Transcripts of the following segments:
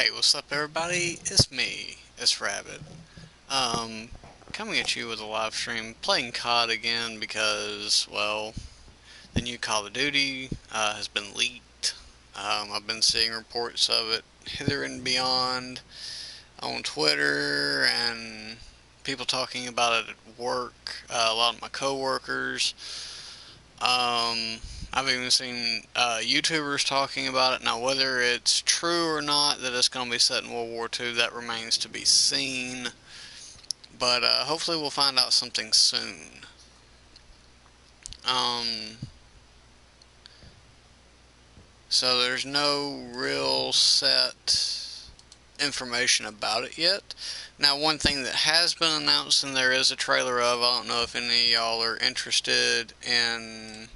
Hey, what's up, everybody? It's me, it's Rabbit. Um, Coming at you with a live stream, playing COD again because, well, the new Call of Duty has been leaked. I've been seeing reports of it hither and beyond on Twitter and people talking about it at work. A lot of my coworkers. I've even seen YouTubers talking about it. Now, whether it's true or not that it's going to be set in World War II, that remains to be seen. But hopefully, we'll find out something soon. Um, so there's no real set information about it yet. Now, one thing that has been announced, and there is a trailer of, I don't know if any of y'all are interested in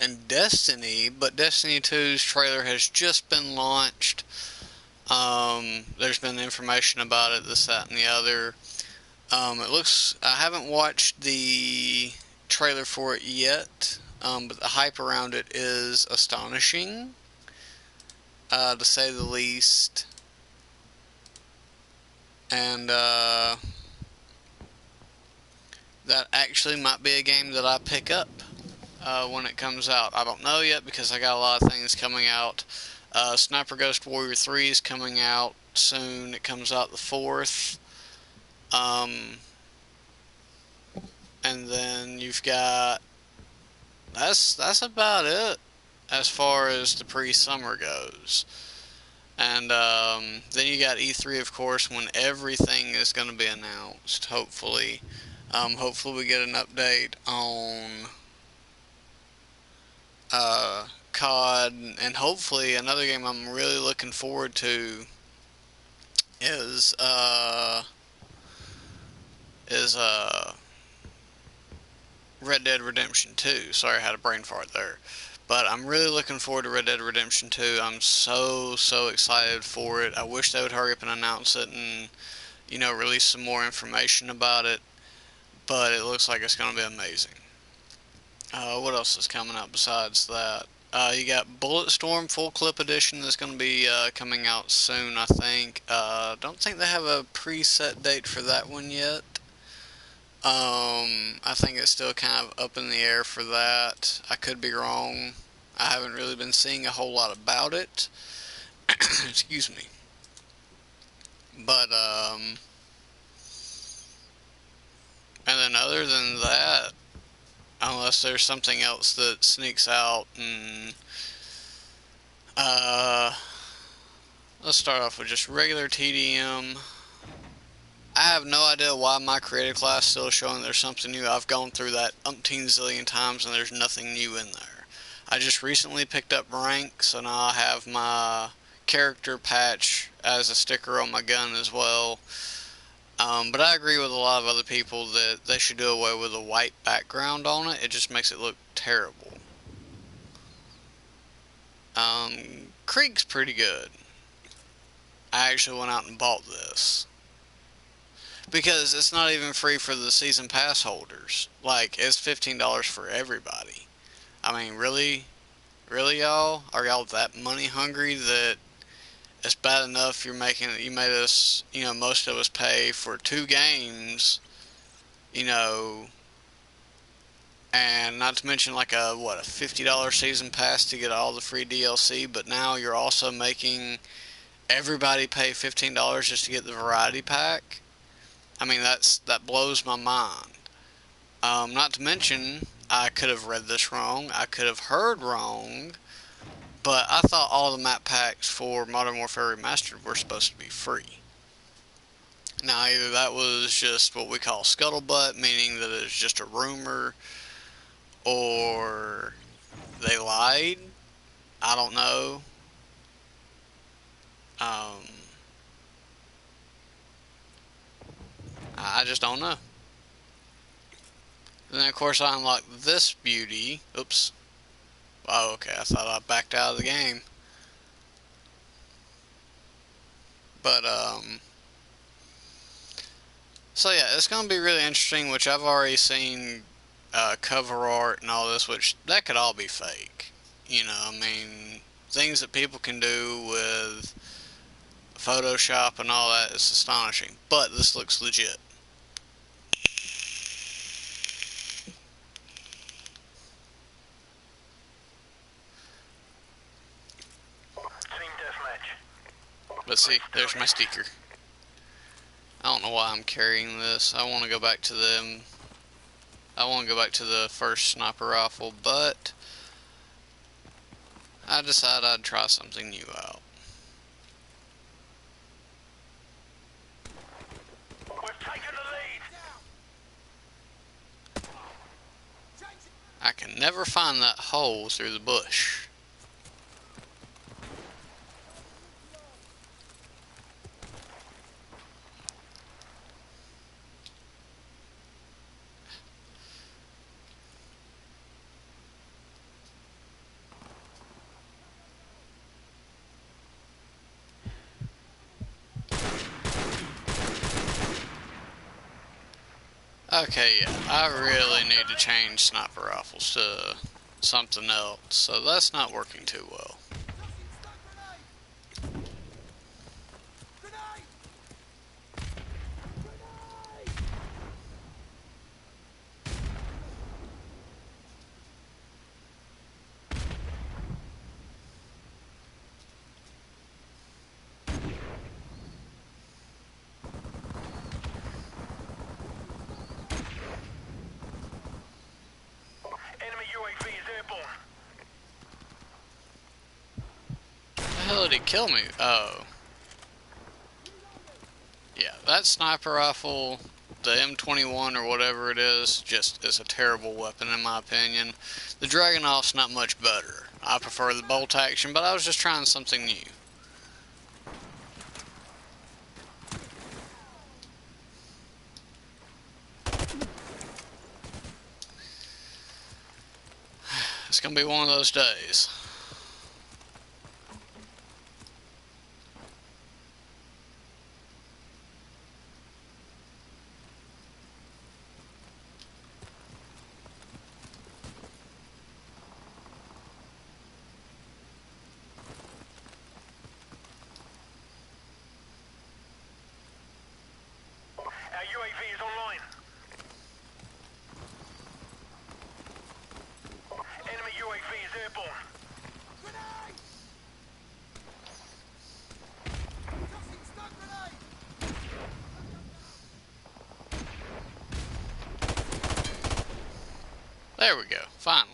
and Destiny, but Destiny 2's trailer has just been launched. There's been information about it, this, that, and the other. It looks, I haven't watched the trailer for it yet, but the hype around it is astonishing, to say the least. And that actually might be a game that I pick up when it comes out. I don't know yet because I got a lot of things coming out. Sniper Ghost Warrior 3 is coming out soon. It comes out the 4th. And then you've got that's about it as far as the pre-summer goes. And then you got E3, of course, when everything is going to be announced. Hopefully, hopefully we get an update on COD, and hopefully another game I'm really looking forward to is is Red Dead Redemption 2. Sorry, I had a brain fart there. But I'm really looking forward to Red Dead Redemption 2. I'm so excited for it. I wish they would hurry up and announce it and, release some more information about it. But it looks like it's going to be amazing. What else is coming out besides that? You got Bulletstorm Full Clip Edition that's going to be coming out soon, I think. Don't think they have a preset date for that one yet. I think it's still kind of up in the air for that. I could be wrong. I haven't really been seeing a whole lot about it. Excuse me. But, and then other than that, unless there's something else that sneaks out, and, let's start off with just regular TDM. I have no idea why my creative class is still showing there's something new. I've gone through that umpteen zillion times and there's nothing new in there. I just recently picked up rank, so now I have my character patch as a sticker on my gun as well. But I agree with a lot of other people that they should do away with a white background on it. It just makes it look terrible. Krieg's pretty good. I actually went out and bought this. Because it's not even free for the season pass holders. Like, it's $15 for everybody. I mean, really? Really, y'all? Are y'all that money hungry that it's bad enough you made us, most of us pay for 2 games, and not to mention like a $50 season pass to get all the free DLC, but now you're also making everybody pay $15 just to get the variety pack? I mean, that blows my mind. Not to mention, I could have read this wrong, I could have heard wrong, but I thought all the map packs for Modern Warfare Remastered were supposed to be free. Now, either that was just what we call scuttlebutt, meaning that it's just a rumor, or they lied. I don't know. I just don't know. And then, of course, I unlocked this beauty. Oops. Oh, okay, I thought I backed out of the game. But, so yeah, it's going to be really interesting, which I've already seen cover art and all this, which that could all be fake. You know, I mean, things that people can do with Photoshop and all that is astonishing. But this looks legit. Team deathmatch. But see, there's my sticker. I don't know why I'm carrying this. I want to go back to them. I want to go back to the first sniper rifle, but I decided I'd try something new out. We've taken the lead. I can never find that hole through the bush. Okay, yeah, I really need to change sniper rifles to something else, so that's not working too well. Enemy UAV is airborne. The hell did he kill me? Oh. Yeah, that sniper rifle, the M21 or whatever it is, just is a terrible weapon in my opinion. The Dragunov's not much better. I prefer the bolt action, but I was just trying something new. It's gonna be one of those days. Our UAV is online. Enemy UAV is airborne. There we go, finally.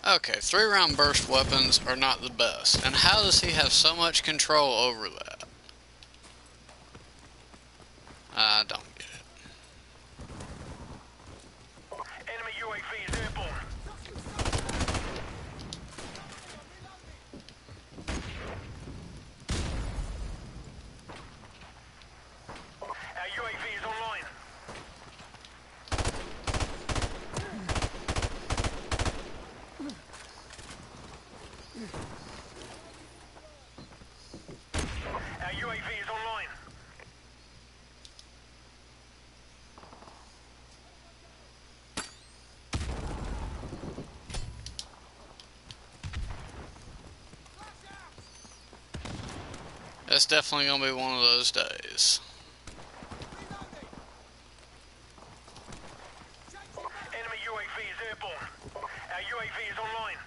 Okay, 3-round burst weapons are not the best. And how does he have so much control over that? I don't get it. Enemy UAV is airborne. Our UAV is online. Our UAV is online. It's definitely gonna be one of those days. Enemy UAV is airborne. Our UAV is online.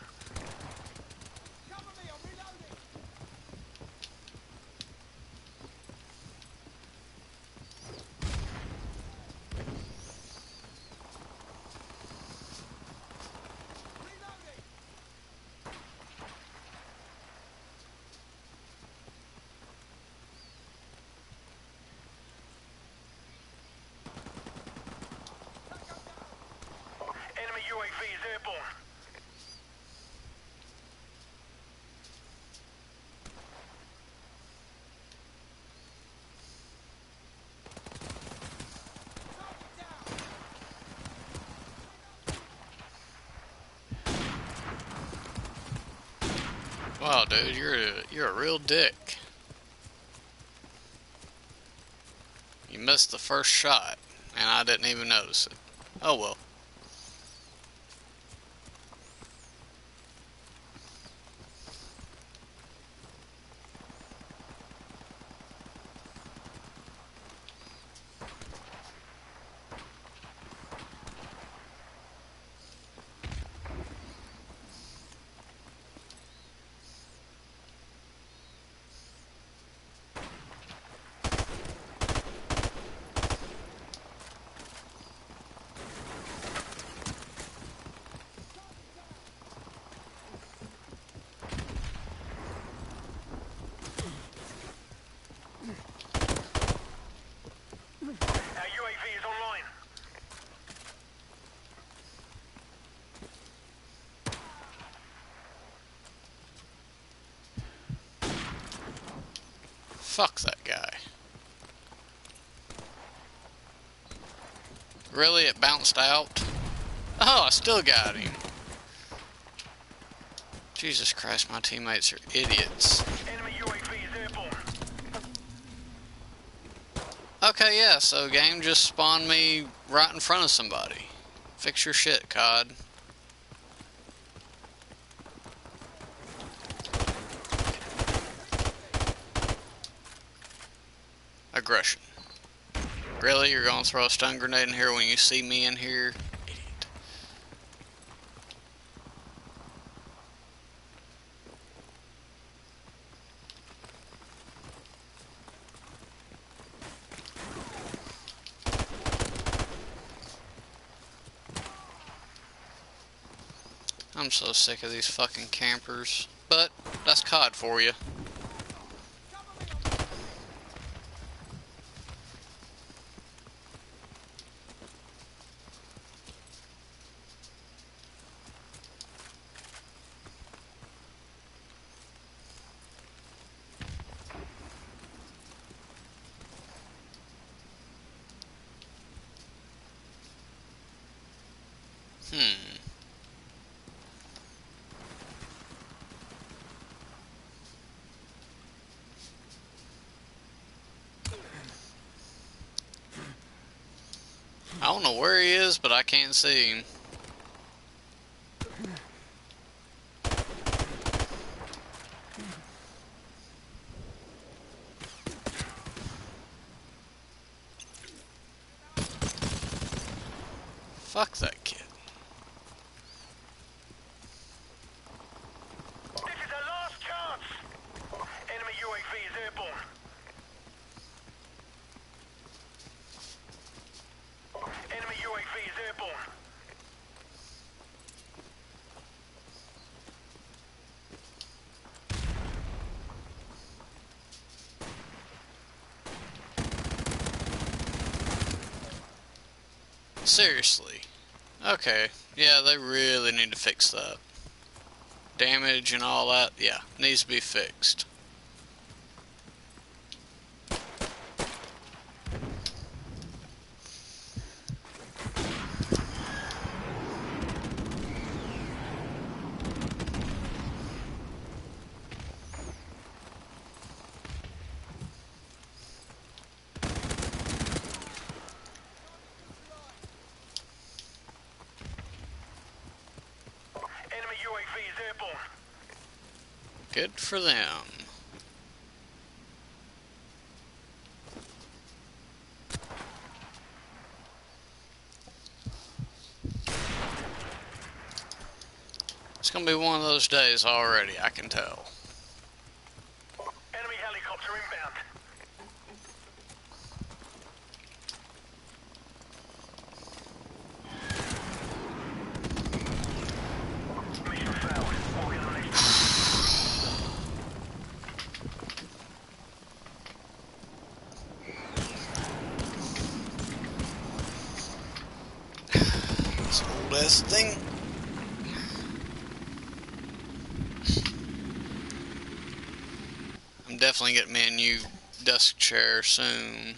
Wow, dude, you're a real dick. You missed the first shot, and I didn't even notice it. Oh well. Our UAV is online. Fuck that guy. Really, it bounced out? Oh, I still got him. Jesus Christ, my teammates are idiots. Enemy UAV is airborne. Okay, yeah, so game just spawned me right in front of somebody. Fix your shit, COD. Aggression. Really? You're gonna throw a stun grenade in here when you see me in here? Idiot. I'm so sick of these fucking campers. But, that's COD for you. Hmm. I don't know where he is, but I can't see him. Fuck that kid. This is our last chance. Enemy UAV is airborne. Enemy UAV is airborne. Seriously. Okay. Yeah, they really need to fix that. Damage and all that, yeah, needs to be fixed. Enemy UAV is airborne. Good for them. It's gonna be one of those days already, I can tell. Enemy helicopter inbound. Mission failed. Walking on this. This old ass thing. I'm definitely getting me a new desk chair soon.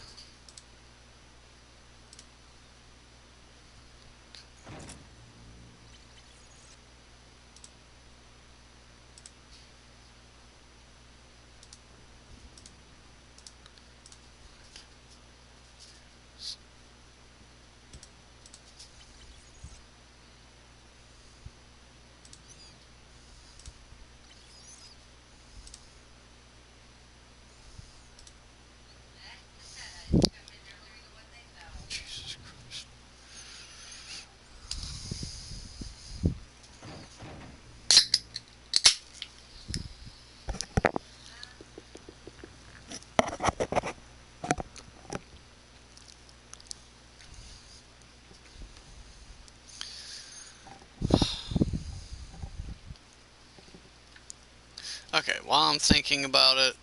while I'm thinking about it,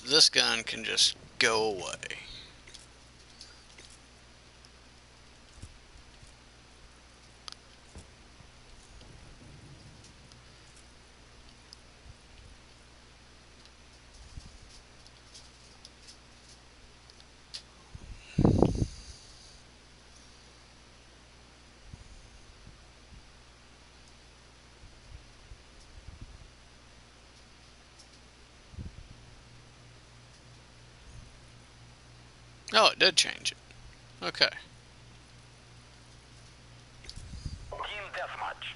this gun can just go away. Oh, it did change it. Okay. Team deathmatch.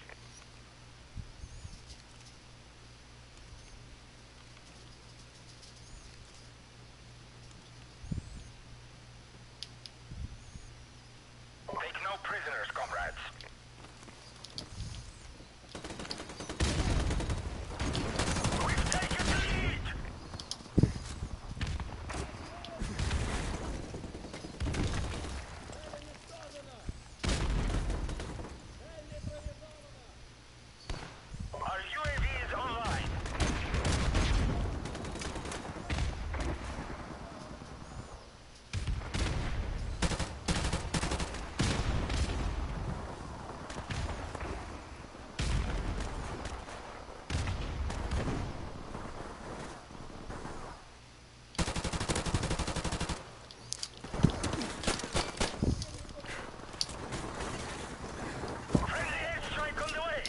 Take no prisoners, comrades. We've taken the lead! Our UAV is online. Friendly airstrike on the way.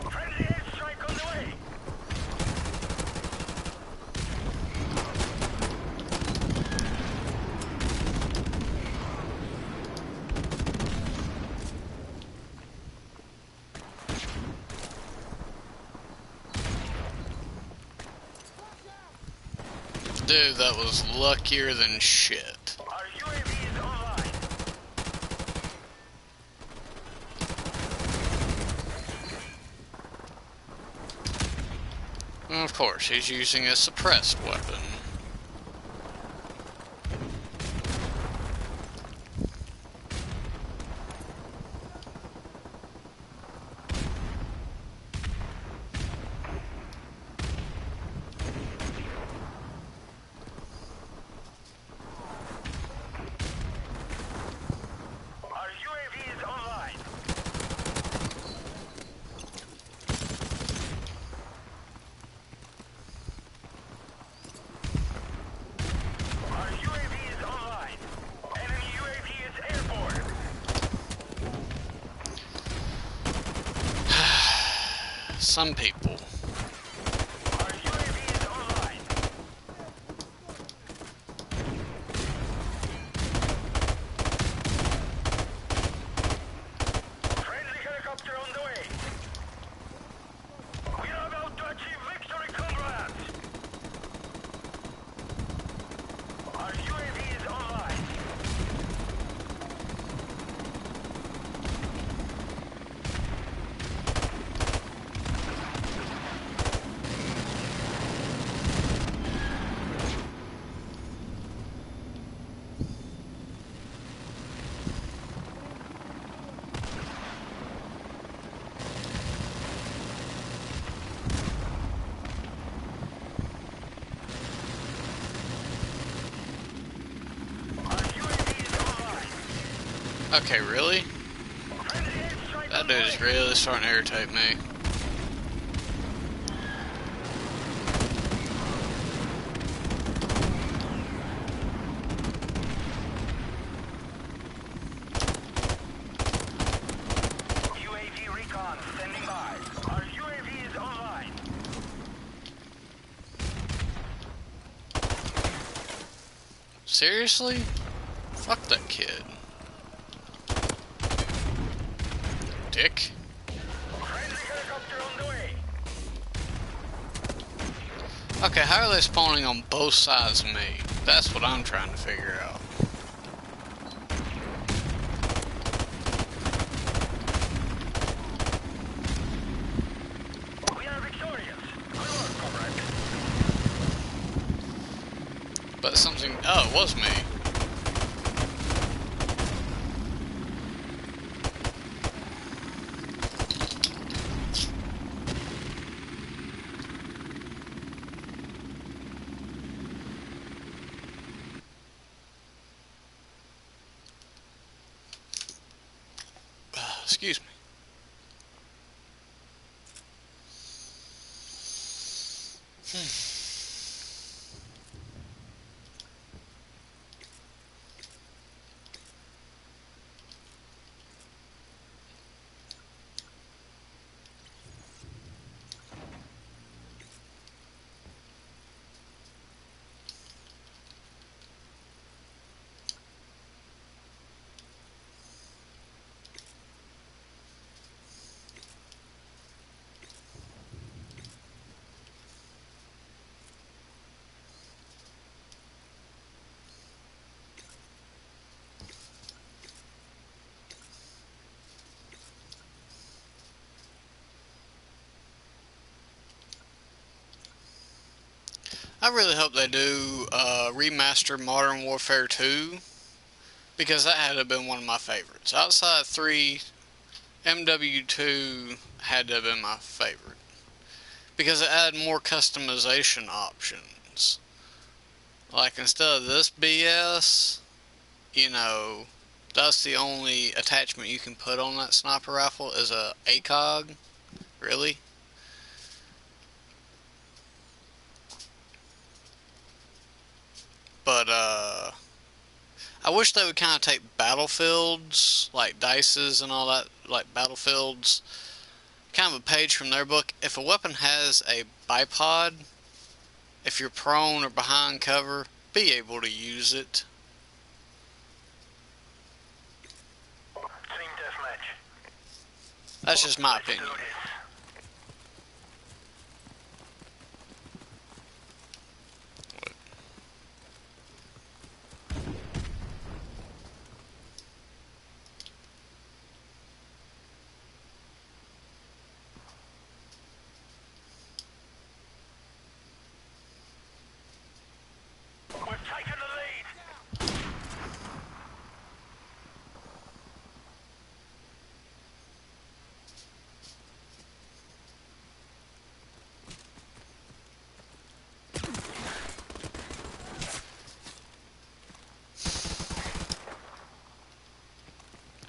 Friendly airstrike on the way. Dude, that was luckier than shit. Our UAV is online. And of course, he's using a suppressed weapon. Our UAV is online. Our UAV is online. Enemy UAV is airborne. Some people. Our UAV is online. Friendly helicopter on the way. We are about to achieve victory, comrades. Our UAV is online. Our UAV is online. Okay, really? Friendly airstrike That on the dude is way. really starting to irritate me. UAV recon standing by. Our UAV is online. Seriously? Fuck that kid. Dick. Friendly helicopter on the way. Okay, how are they spawning on both sides of me? That's what I'm trying to figure out. We are victorious. But something... Oh, it was me. Excuse me. I really hope they do remaster Modern Warfare 2, because that had to have been one of my favorites. Outside 3, MW2 had to have been my favorite, because it had more customization options. Like, instead of this BS, you know, that's the only attachment you can put on that sniper rifle is a ACOG. Really? But, I wish they would kind of take Battlefields, like Dice's and all that, like Battlefields, kind of a page from their book. If a weapon has a bipod, if you're prone or behind cover, be able to use it. Team deathmatch. That's just my Let's do opinion. this. We've taken the lead.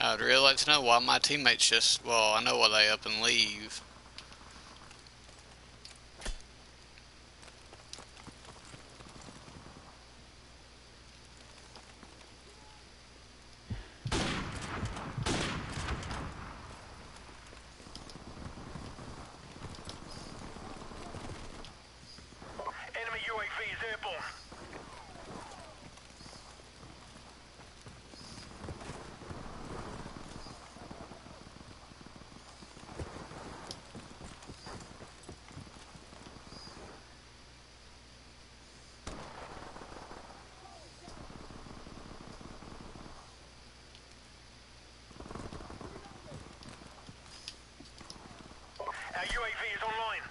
I'd really like to know why my teammates just, well, I know why they up and leave. Enemy UAV is airborne. Our UAV is online.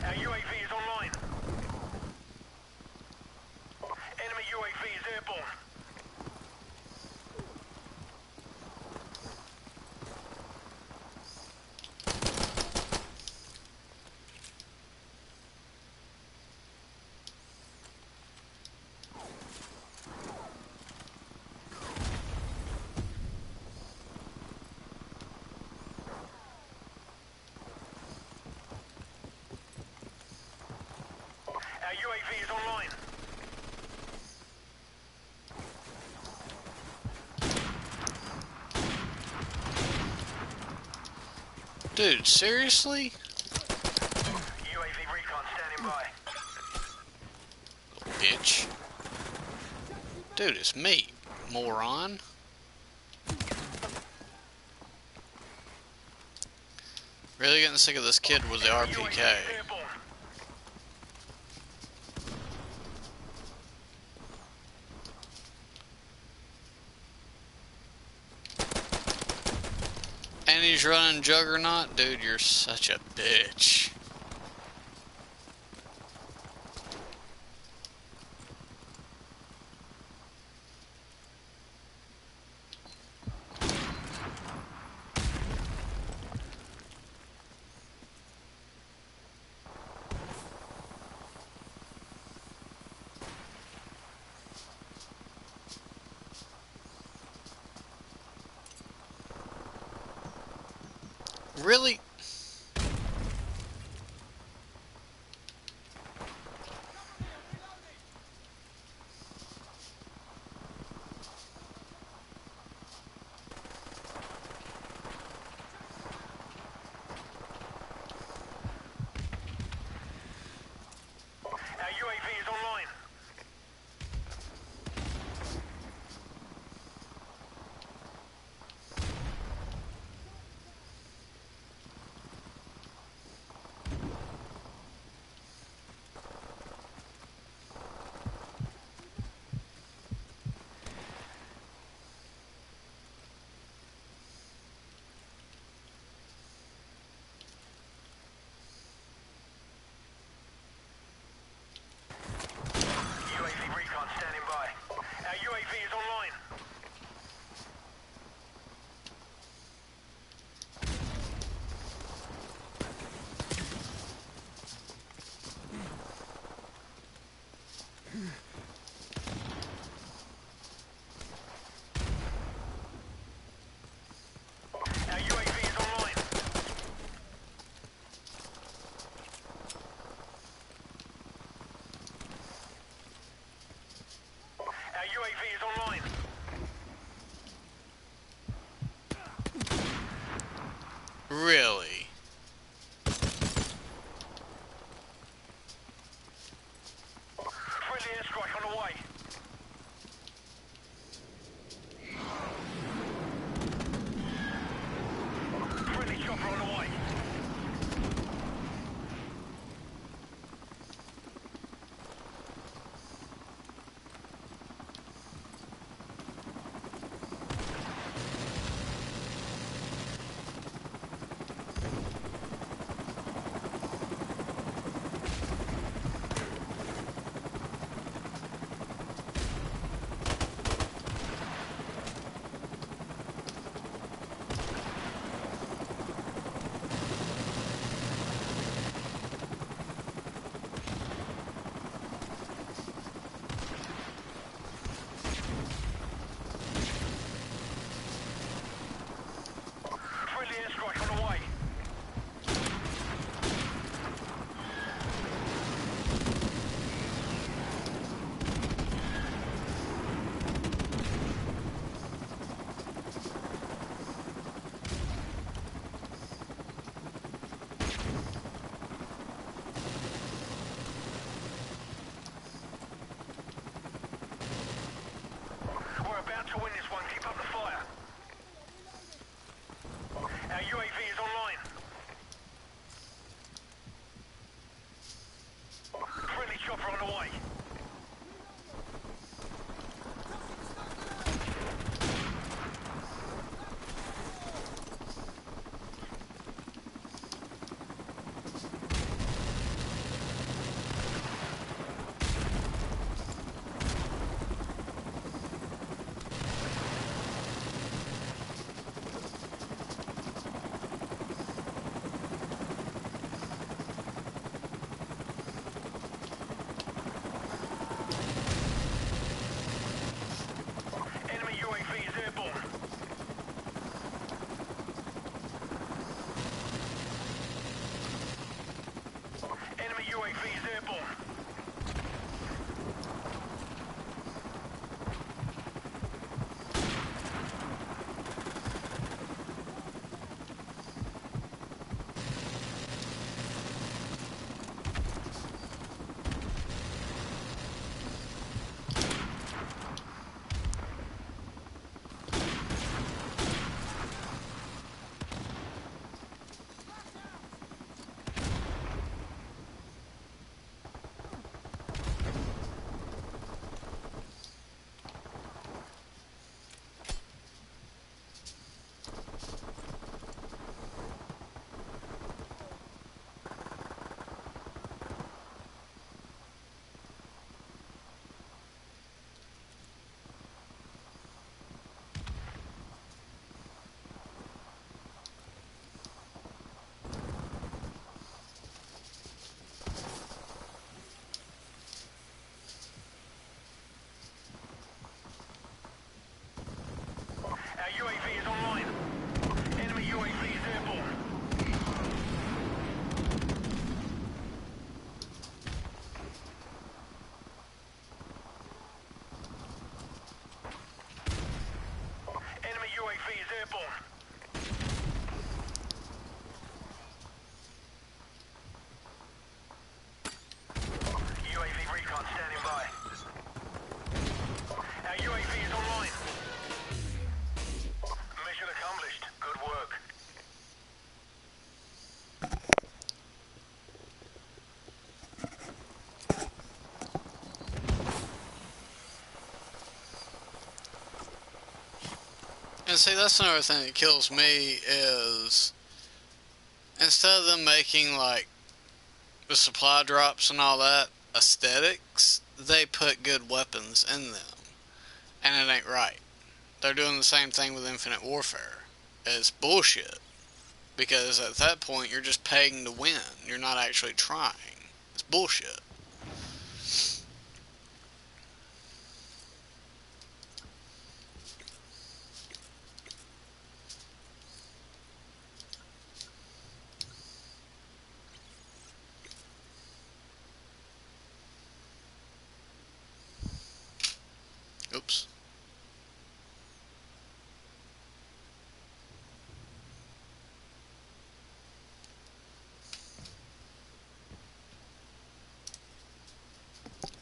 Our UAV is online. Enemy UAV is airborne. Our UAV is online. Dude, seriously? UAV recon standing by. Bitch. Dude, it's me, moron. Really getting sick of this kid with the UAV RPK. is airborne. And he's running Juggernaut? Dude, you're such a bitch. Really? Our UAV is online. UAV recon standing by. Our UAV is online. Our UAV is online. Our UAV is online. Really? Friendly airstrike on the way. Friendly chopper on the way. And see, that's another thing that kills me is instead of them making like the supply drops and all that aesthetics, they put good weapons in them, and it ain't right. They're doing the same thing with Infinite Warfare. It's bullshit because at that point you're just paying to win. You're not actually trying. It's bullshit. Oops.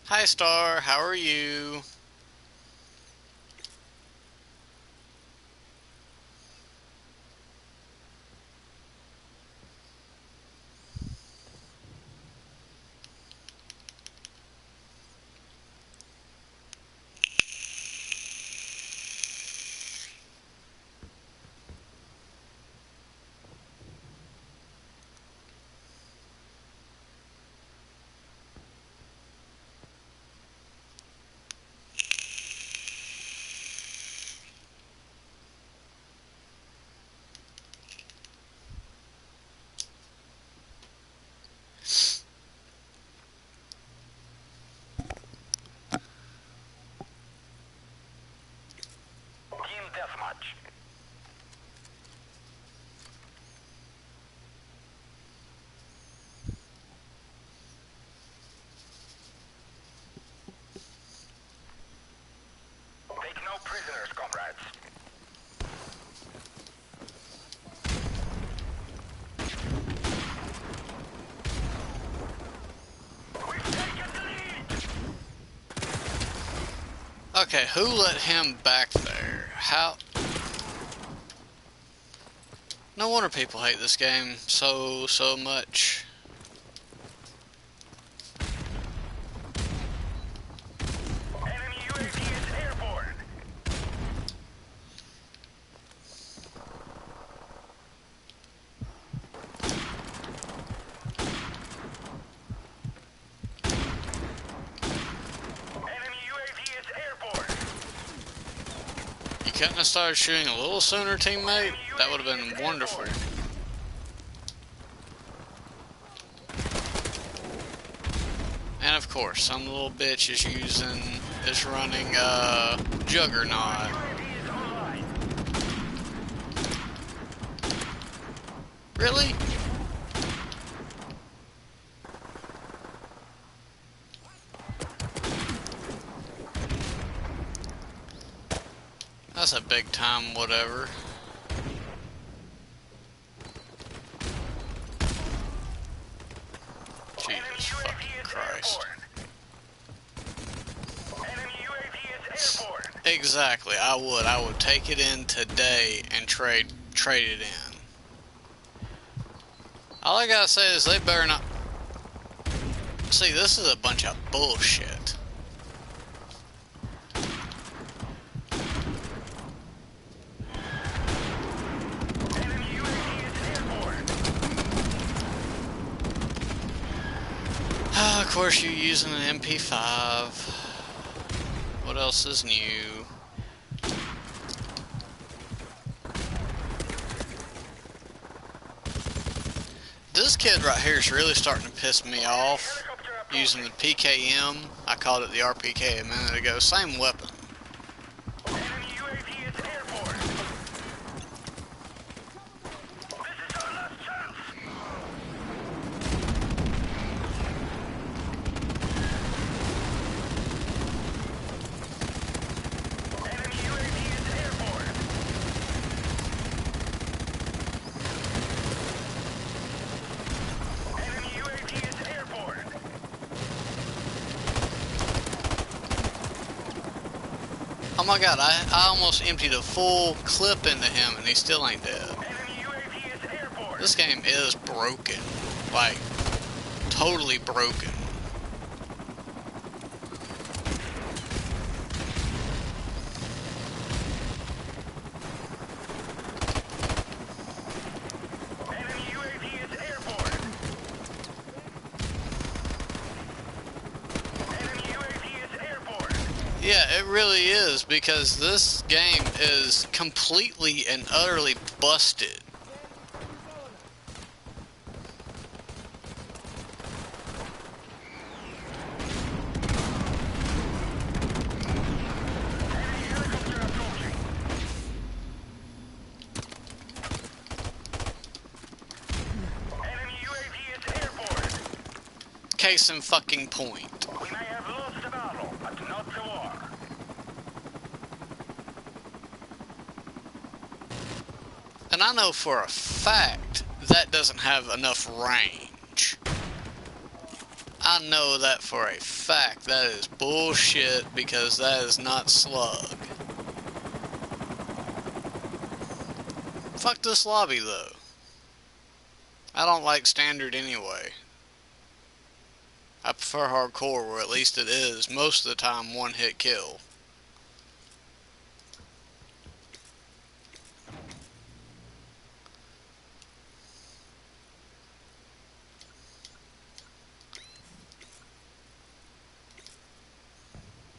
Hi Star, how are you? Team deathmatch. Take no prisoners, comrades. We've taken the lead! Okay, who let him back there? How? No wonder people hate this game so much. Enemy UAV is airborne. Enemy UAV is airborne. You couldn't have started shooting a little sooner, teammate? That would have been wonderful. And of course, some little bitch is running Juggernaut. UAV is online. Really? That's a big time whatever. Enemy Jesus UAV fucking is Christ. airborne. Enemy UAV is airborne. Exactly, I would take it in today and trade it in. All I gotta say is they better not. See, this is a bunch of bullshit. Enemy UAV is airborne. Of course, you're using an MP5. What else is new? This kid right here is really starting to piss me off. Helicopter Using the approaching. PKM, I called it the RPK a minute ago. Same weapon. Enemy UAV is airborne. This is our last chance. Enemy UAV is airborne. Enemy UAV is airborne. Oh my god, I almost emptied a full clip into him and he still ain't dead. Enemy UAV is airborne. This game is broken. Like, totally broken. really is, because this game is completely and utterly busted. Enemy helicopter approaching. Enemy UAV is airborne. Case in fucking point. We may have lost the battle, but not the war. And I know for a fact that doesn't have enough range. I know that for a fact. That is bullshit, because that is not slug. Fuck this lobby though. I don't like standard anyway. I prefer hardcore, where at least it is most of the time one hit kill.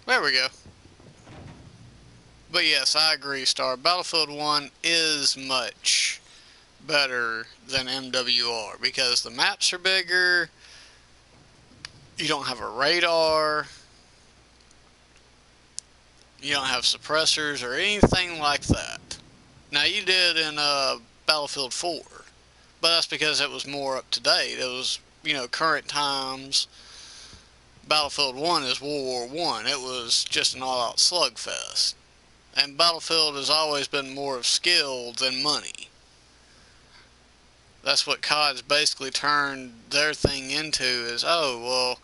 There we go. But yes, I agree, Star. Battlefield 1 is much better than MWR, because the maps are bigger, you don't have a radar, you don't have suppressors or anything like that. Now, you did in Battlefield 4, but that's because it was more up to date. It was, current times. Battlefield 1 is World War 1. It was just an all-out slugfest. And Battlefield has always been more of skill than money. That's what COD's basically turned their thing into, is, oh, well,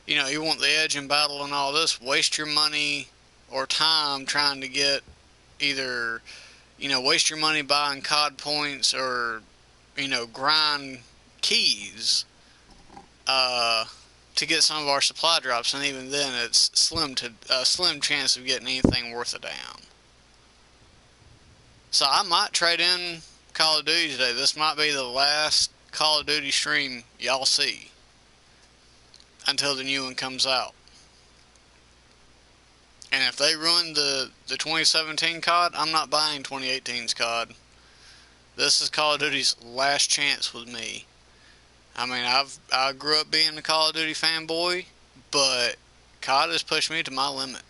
you want the edge in battle and all this, waste your money or time trying to get either, waste your money buying COD points, or, grind keys to get some of our supply drops, and even then it's slim chance of getting anything worth a damn. So I might trade in Call of Duty today. This might be the last Call of Duty stream y'all see until the new one comes out. And if they ruin the 2017 COD, I'm not buying 2018's COD. This is Call of Duty's last chance with me. I mean, I grew up being a Call of Duty fanboy, but COD has pushed me to my limit.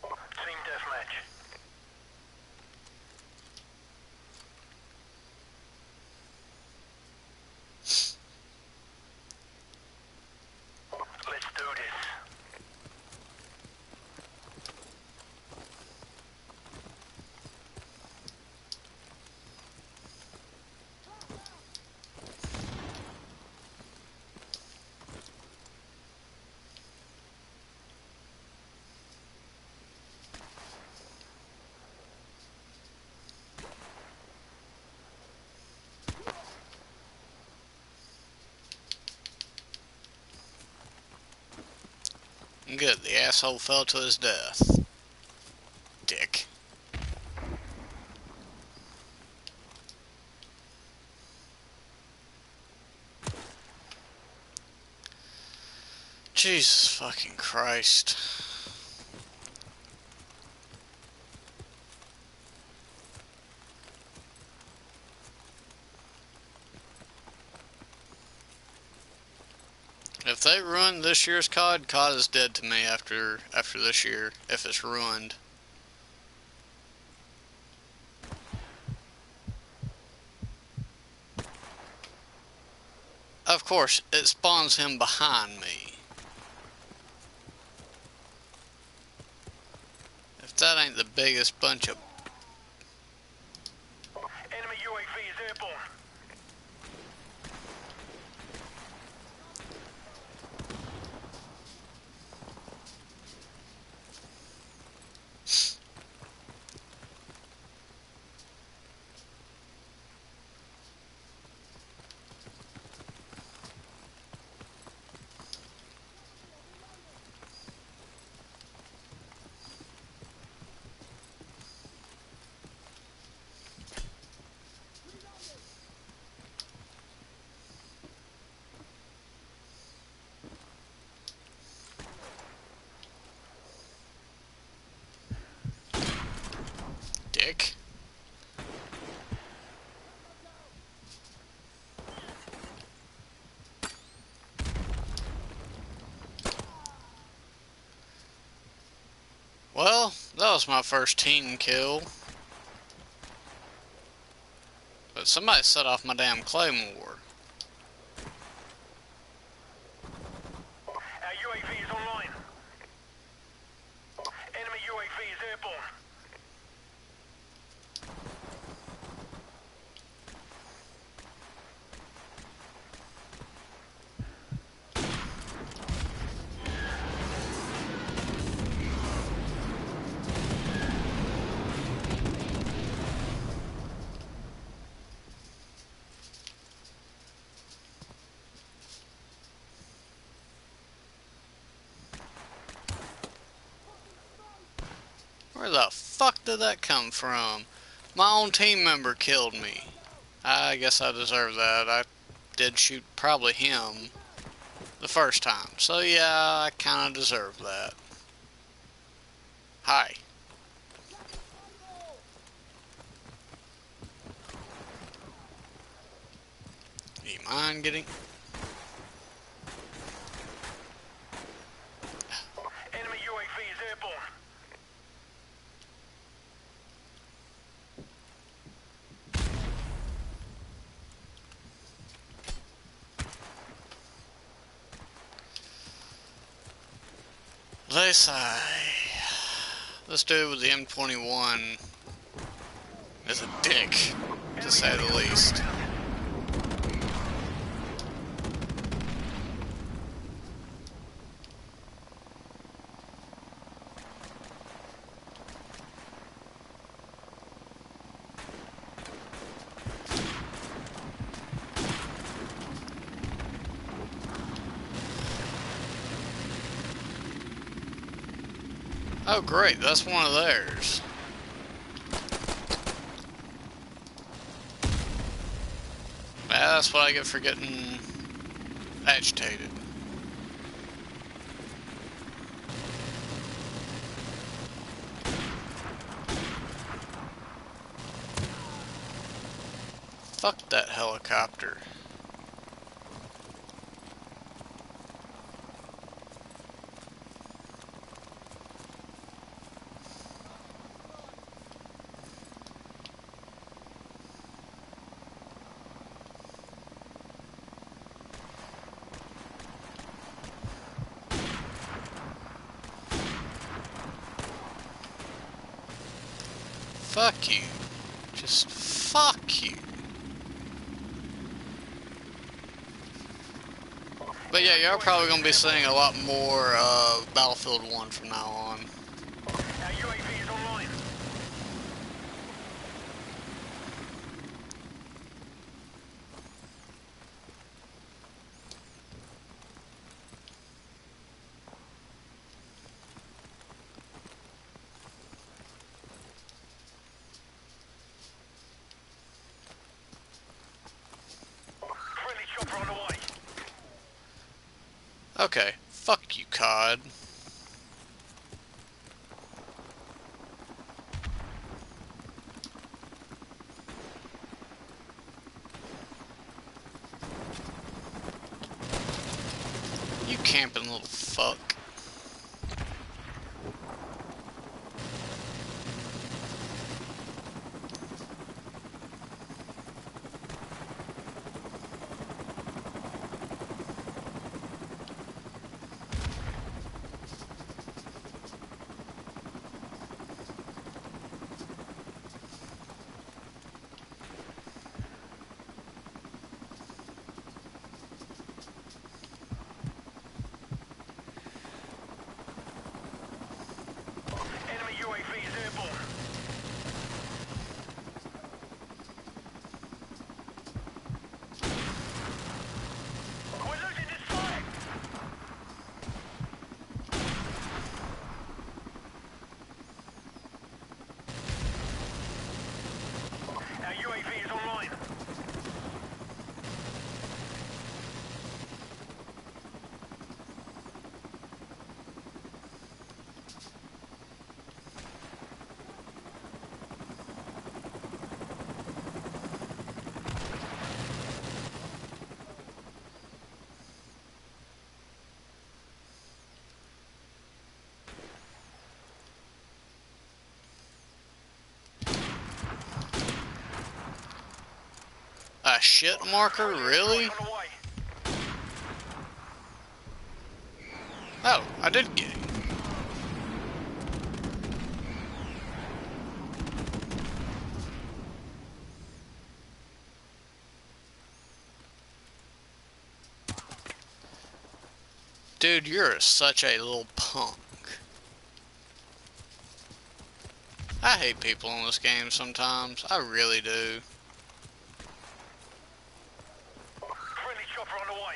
Team deathmatch. Let's do this. Good, the asshole fell to his death. Dick. Jesus fucking Christ. If they ruin this year's COD, COD is dead to me after this year, if it's ruined. Of course, it spawns him behind me. If that ain't the biggest bunch of... Enemy UAV is airborne. dick. Well, that was my first team kill. But somebody set off my damn claymore. Our UAV is online. Enemy UAV is airborne. Where the fuck did that come from? My own team member killed me. I guess I deserve that. I did shoot probably him the first time. So yeah, I kinda deserve that. Hi. Do you mind getting... Enemy UAV is airborne. They say this dude with the M21 is a dick, to say the least. Oh great, that's one of theirs. That's what I get for getting agitated. Fuck that helicopter. Fuck you. Just fuck you. But yeah, you're probably gonna be seeing a lot more Battlefield 1 from now on. Our UAV is online. Friendly chopper on the way. Okay, fuck you, COD. You camping little fuck. shit marker? Really? On the way. Oh, I did get it. Dude, you're such a little punk. I hate people in this game sometimes. I really do. Friendly chopper on the way.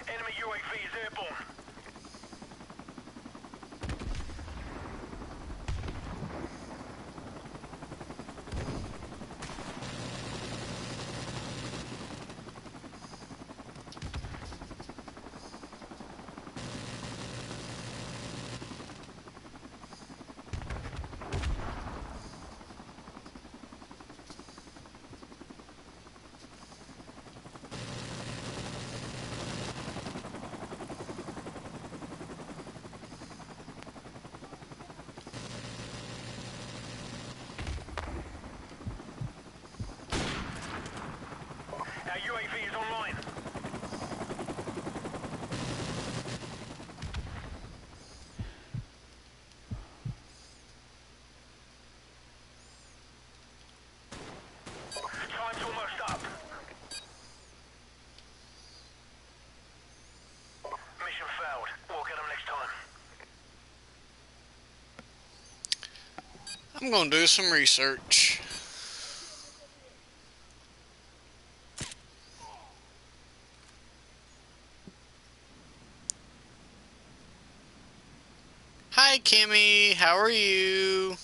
Enemy UAV is airborne. Our UAV is online. Time's almost up. Mission failed. We'll get them next time. I'm gonna do some research. Hi, Kimmy. How are you?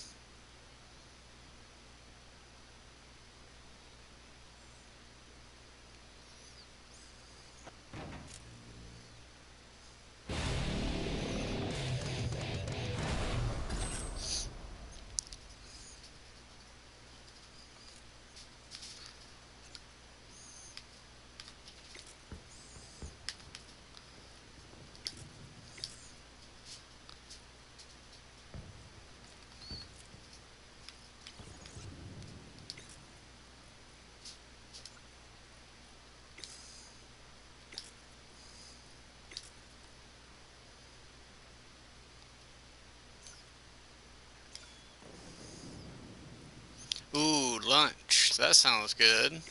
Ooh, lunch. That sounds good.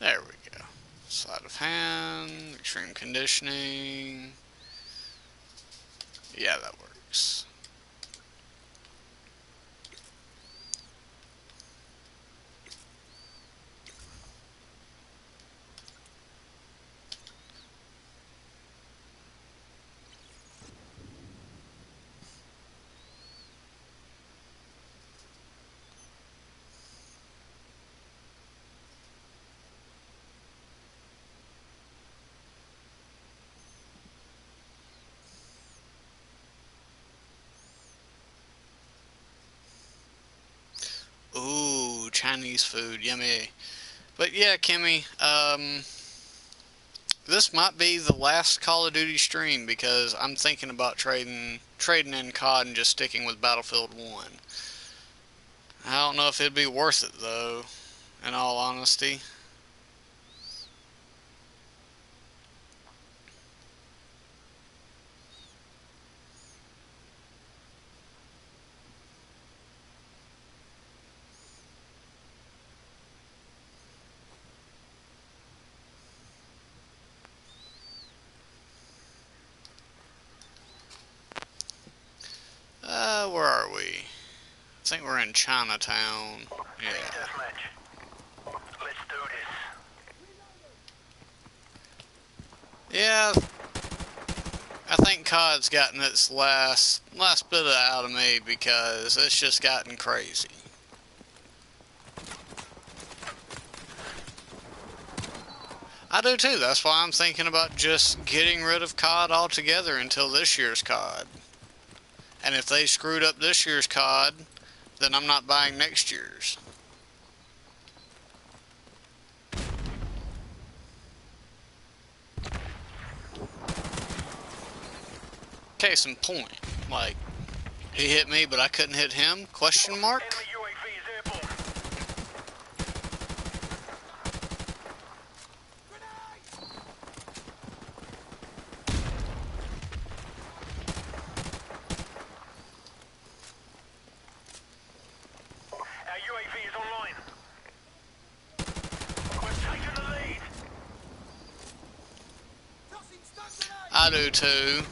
There we go. Sleight of hand, extreme conditioning. Yeah, that works. Ooh, Chinese food, yummy. But yeah, Kimmy, this might be the last Call of Duty stream because I'm thinking about trading in COD and just sticking with Battlefield 1. I don't know if it'd be worth it though, in all honesty. Where are we? I think we're in Chinatown. Team Yeah. deathmatch. Let's do this. Yeah, I think COD's gotten its last bit out of me because it's just gotten crazy. I do too. That's why I'm thinking about just getting rid of COD altogether until this year's COD. And if they screwed up this year's COD, then I'm not buying next year's. Case in point, like, he hit me but I couldn't hit him? Question mark? Enemy UAV is airborne. Our UAV is online. We've taken the lead. I do too.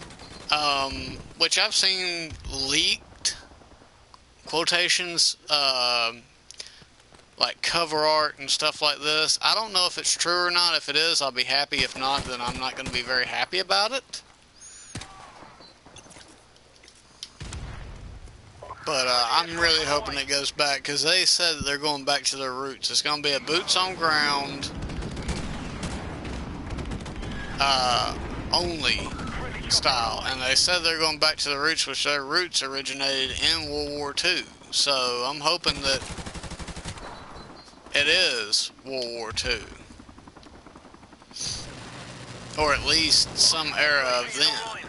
Which I've seen leaked quotations, like cover art and stuff like this. I don't know if it's true or not. If it is, I'll be happy. If not, then I'm not going to be very happy about it. But I'm really hoping it goes back, because they said that they're going back to their roots. It's going to be a boots on ground only style, and they said they're going back to the roots, which their roots originated in World War II. So I'm hoping that it is World War II, or at least some era of them.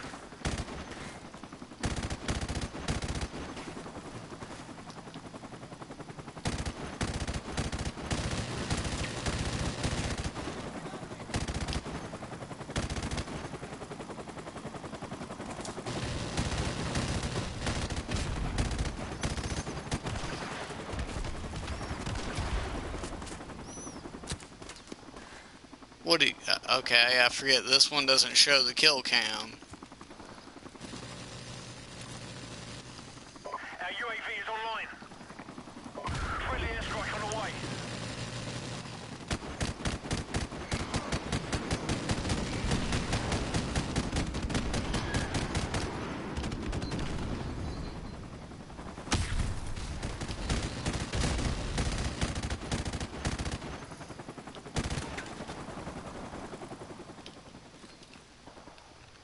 What do you, okay, I forget, this one doesn't show the kill cam. Our UAV is online. Friendly airstrike on the way.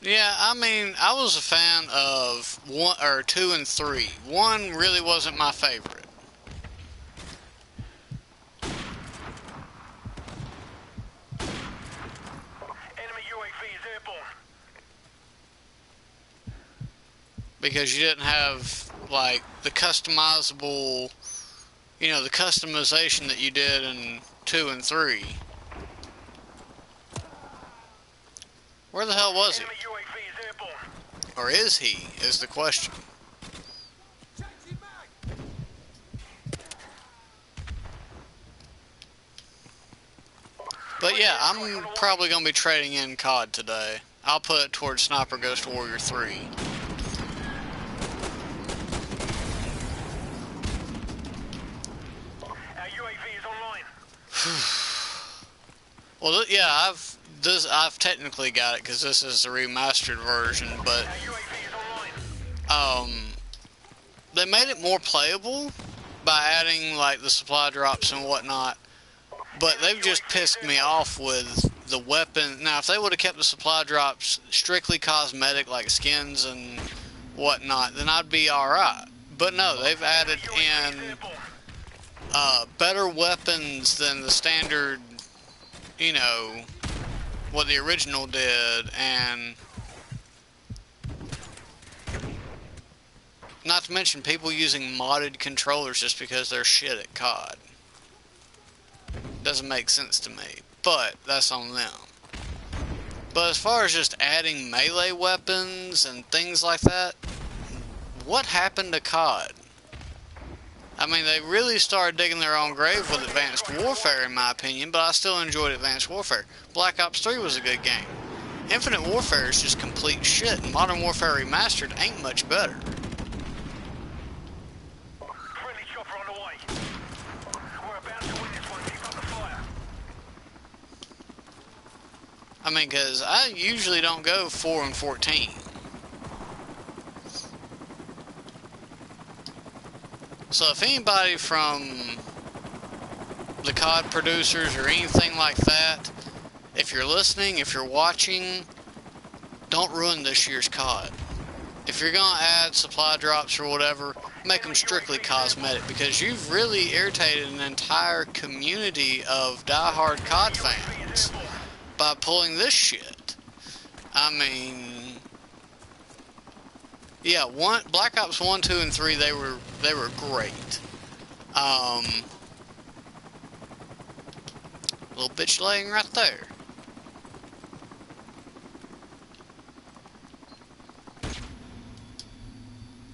Yeah, I mean, I was a fan of 1 or 2 and 3. 1 really wasn't my favorite. Enemy UAV is airborne. Because you didn't have, like, the customizable, you know, the customization that you did in 2 and 3. Where the hell was he? Enemy UAV is airborne. Or is he, is the question. But yeah, I'm probably going to be trading in COD today. I'll put it towards Sniper Ghost Warrior 3. Our UAV is online. Well, yeah, I've technically got it because this is the remastered version, but Our UAV is online. they made it more playable by adding like the supply drops and whatnot. But they've just pissed me off with the weapon. Now, if they would have kept the supply drops strictly cosmetic, like skins and whatnot, then I'd be alright. But no, they've added in better weapons than the standard, you know, what the original did, and not to mention people using modded controllers just because they're shit at COD. Doesn't make sense to me, but that's on them. But as far as just adding melee weapons and things like that, what happened to COD? I mean, they really started digging their own grave with Advanced Warfare, in my opinion, but I still enjoyed Advanced Warfare. Black Ops 3 was a good game. Infinite Warfare is just complete shit, and Modern Warfare Remastered ain't much better. Friendly chopper on the way. We're about to win this one. Keep up the fire. I mean, because I usually don't go 4 and 14. So if anybody from the COD producers or anything like that, if you're listening, if you're watching, don't ruin this year's COD. If you're gonna add supply drops or whatever, make them strictly cosmetic, because you've really irritated an entire community of diehard COD fans by pulling this shit. I mean, yeah, Black Ops 1, 2, and 3, they were great. Little bitch laying right there.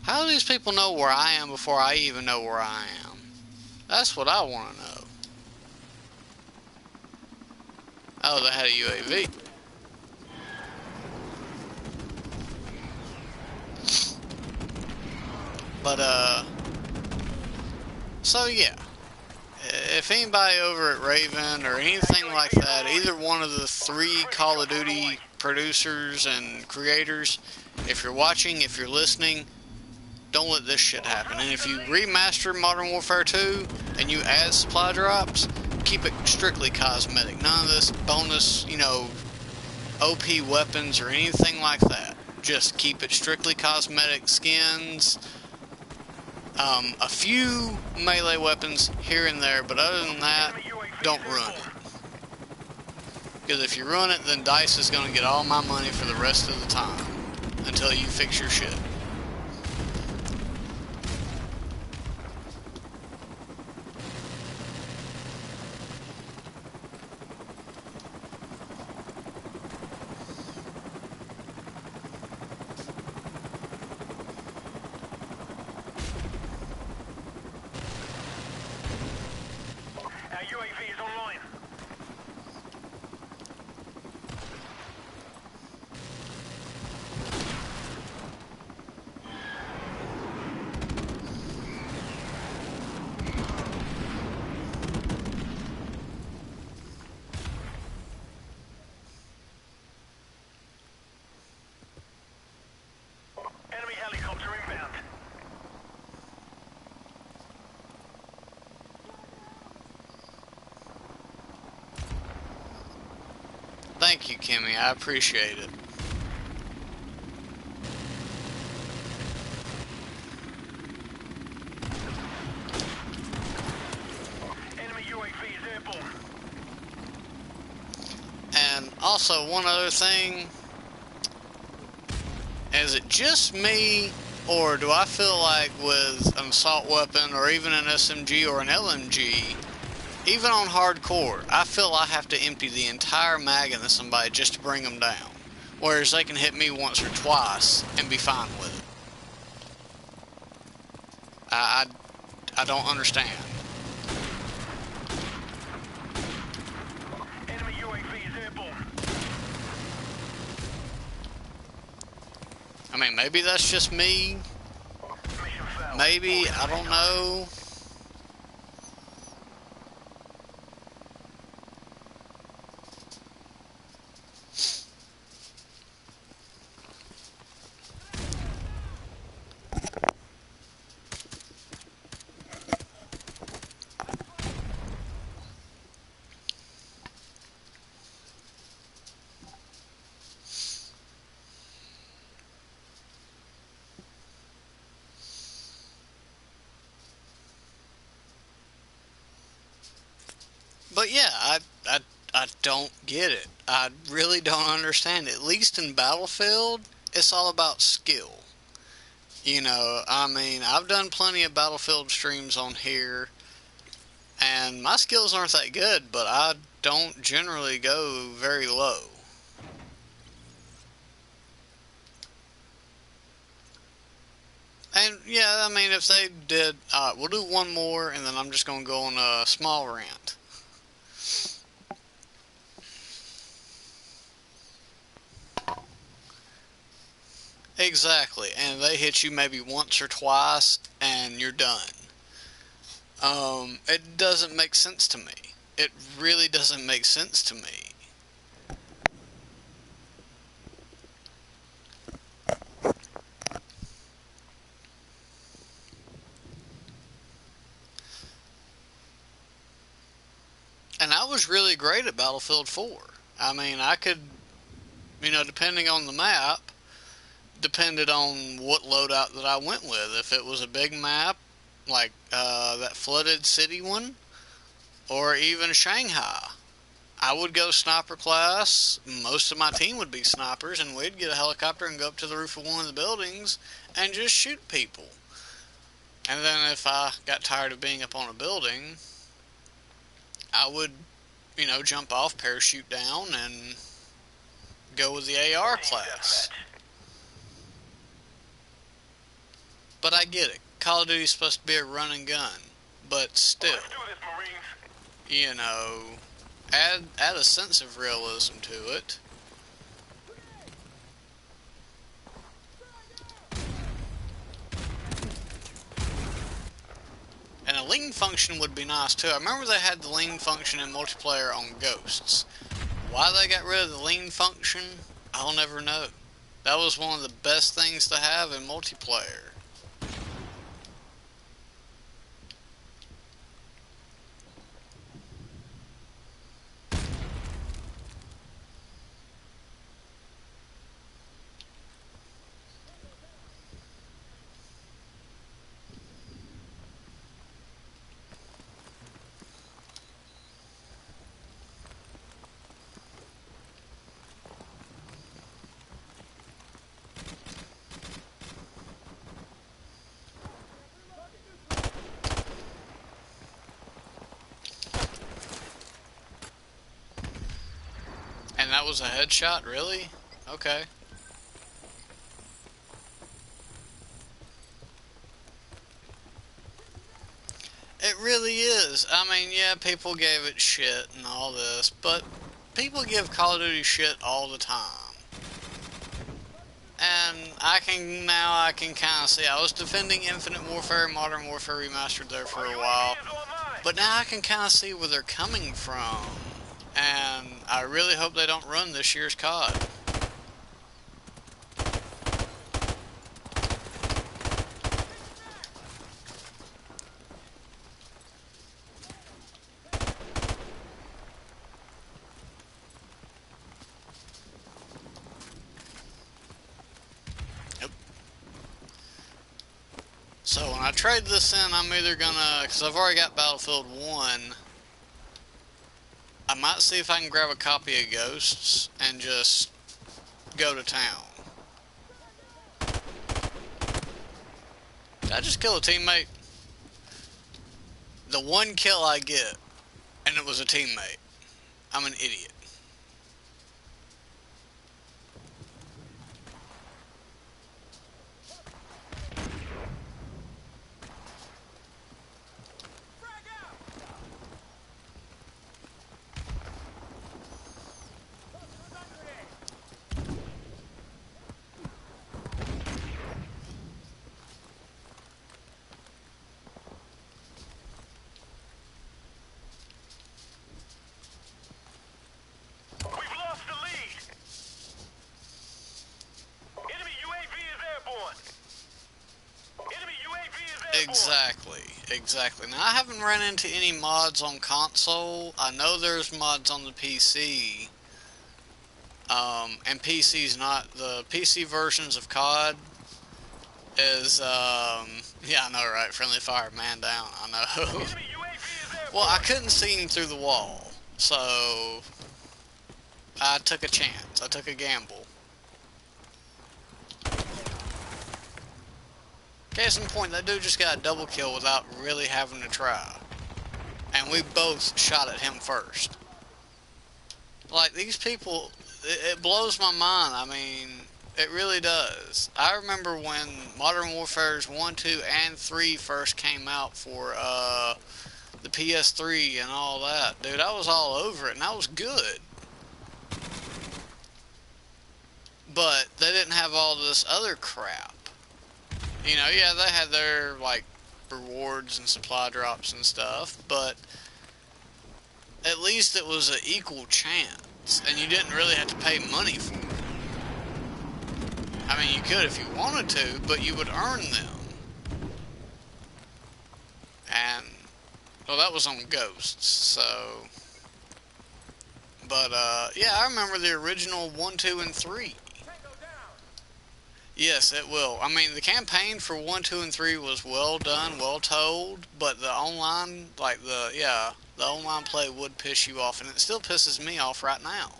How do these people know where I am before I even know where I am? That's what I want to know. Oh, they had a UAV. But, so yeah. If anybody over at Raven or anything like that, either one of the 3 Call of Duty producers and creators, if you're watching, if you're listening, don't let this shit happen. And if you remaster Modern Warfare 2 and you add supply drops, keep it strictly cosmetic. None of this bonus, you know, OP weapons or anything like that. Just keep it strictly cosmetic skins. A few melee weapons here and there, but other than that, don't ruin it. Because if you ruin it, then DICE is going to get all my money for the rest of the time until you fix your shit. Our UAV is online. Enemy helicopter inbound. Thank you, Kimmy. I appreciate it. Enemy UAV is airborne. And also, one other thing. Is it just me, or do I feel like with an assault weapon, or even an SMG or an LMG, even on hardcore, I feel I have to empty the entire mag into somebody just to bring them down. Whereas they can hit me once or twice and be fine with it. I don't understand. Enemy UAV is airborne. I mean, maybe that's just me. Mission failed. Maybe, I don't know. But yeah, I don't get it. I really don't understand it. At least in Battlefield, it's all about skill. You know, I mean, I've done plenty of Battlefield streams on here, and my skills aren't that good, but I don't generally go very low. And yeah, I mean, if they did, we'll do one more, and then I'm just going to go on a small rant. Exactly, and they hit you maybe once or twice, and you're done. It doesn't make sense to me. It really doesn't make sense to me. And I was really great at Battlefield 4. I mean, I could, depending on the map, depended on what loadout that I went with. If it was a big map, like that flooded city one, or even Shanghai, I would go sniper class. Most of my team would be snipers, and we'd get a helicopter and go up to the roof of one of the buildings and just shoot people. And then if I got tired of being up on a building, I would, jump off, parachute down, and go with the AR Team class. deathmatch. But I get it. Call of Duty's supposed to be a run and gun. But still, Let's do this, Marines. you know, add a sense of realism to it. And a lean function would be nice too. I remember they had the lean function in multiplayer on Ghosts. Why they got rid of the lean function, I'll never know. That was one of the best things to have in multiplayer. And that was a headshot, really? Okay. It really is. I mean, yeah, people gave it shit and all this, but people give Call of Duty shit all the time. And I can kind of see. I was defending Infinite Warfare, Modern Warfare Remastered there for a while, but now I can kind of see where they're coming from. And I really hope they don't run this year's COD. Yep. So when I trade this in, I'm either gonna, because I've already got Battlefield 1, I might see if I can grab a copy of Ghosts and just go to town. Did I just kill a teammate? The one kill I get, and it was a teammate. I'm an idiot. We've lost the lead. Enemy UAV is airborne. Enemy UAV is airborne. Exactly. Now, I haven't run into any mods on console. I know there's mods on the PC. And PC's not, the PC versions of COD is, yeah, I know, right? Friendly fire, man down, I know. Enemy UAV is airborne. Well, I couldn't see him through the wall, so I took a chance. I took a gamble. Case in point, that dude just got a double kill without really having to try. And we both shot at him first. Like, these people, it blows my mind. I mean, it really does. I remember when Modern Warfare's 1, 2, and 3 first came out for the PS3 and all that. Dude, I was all over it, and I was good. But they didn't have all this other crap. You know, yeah, they had their, like, rewards and supply drops and stuff, but at least it was an equal chance, and you didn't really have to pay money for it. I mean, you could if you wanted to, but you would earn them. And, well, that was on Ghosts, so But yeah, I remember the original 1, 2, and 3. Tango down. Yes, it will. I mean, the campaign for 1, 2, and 3 was well done, well told, but the online, like the online play would piss you off, and it still pisses me off right now.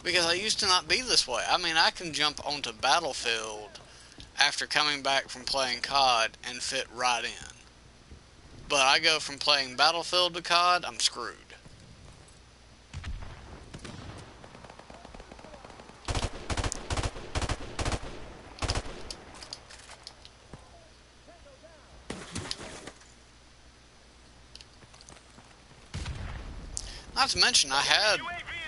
Because I used to not be this way. I mean, I can jump onto Battlefield after coming back from playing COD and fit right in. But I go from playing Battlefield to COD, I'm screwed. Not to mention, I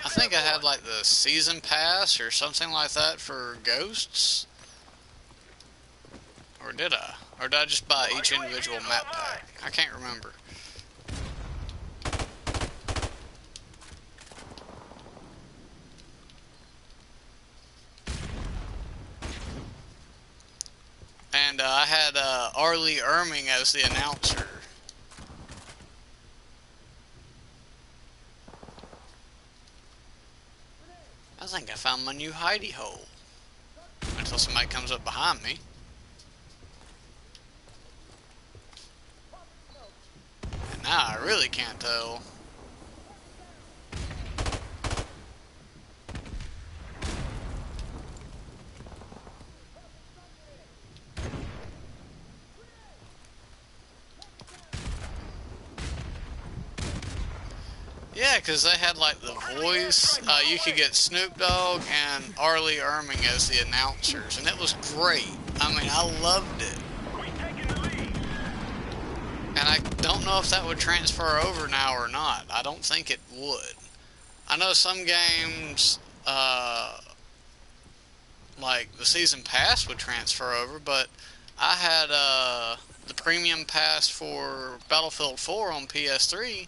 think I had like the season pass or something like that for Ghosts. Or did I? Or did I just buy each individual map pack? I can't remember. And I had Arlie Erming as the announcer. I think I found my new hidey hole. Until somebody comes up behind me. And now I really can't tell. Yeah, because they had like the voice. You could get Snoop Dogg and Arlie Erming as the announcers, and it was great. I mean, I loved it. We taking the lead. And I don't know if that would transfer over now or not. I don't think it would. I know some games, like the season pass would transfer over, but I had the premium pass for Battlefield 4 on PS3,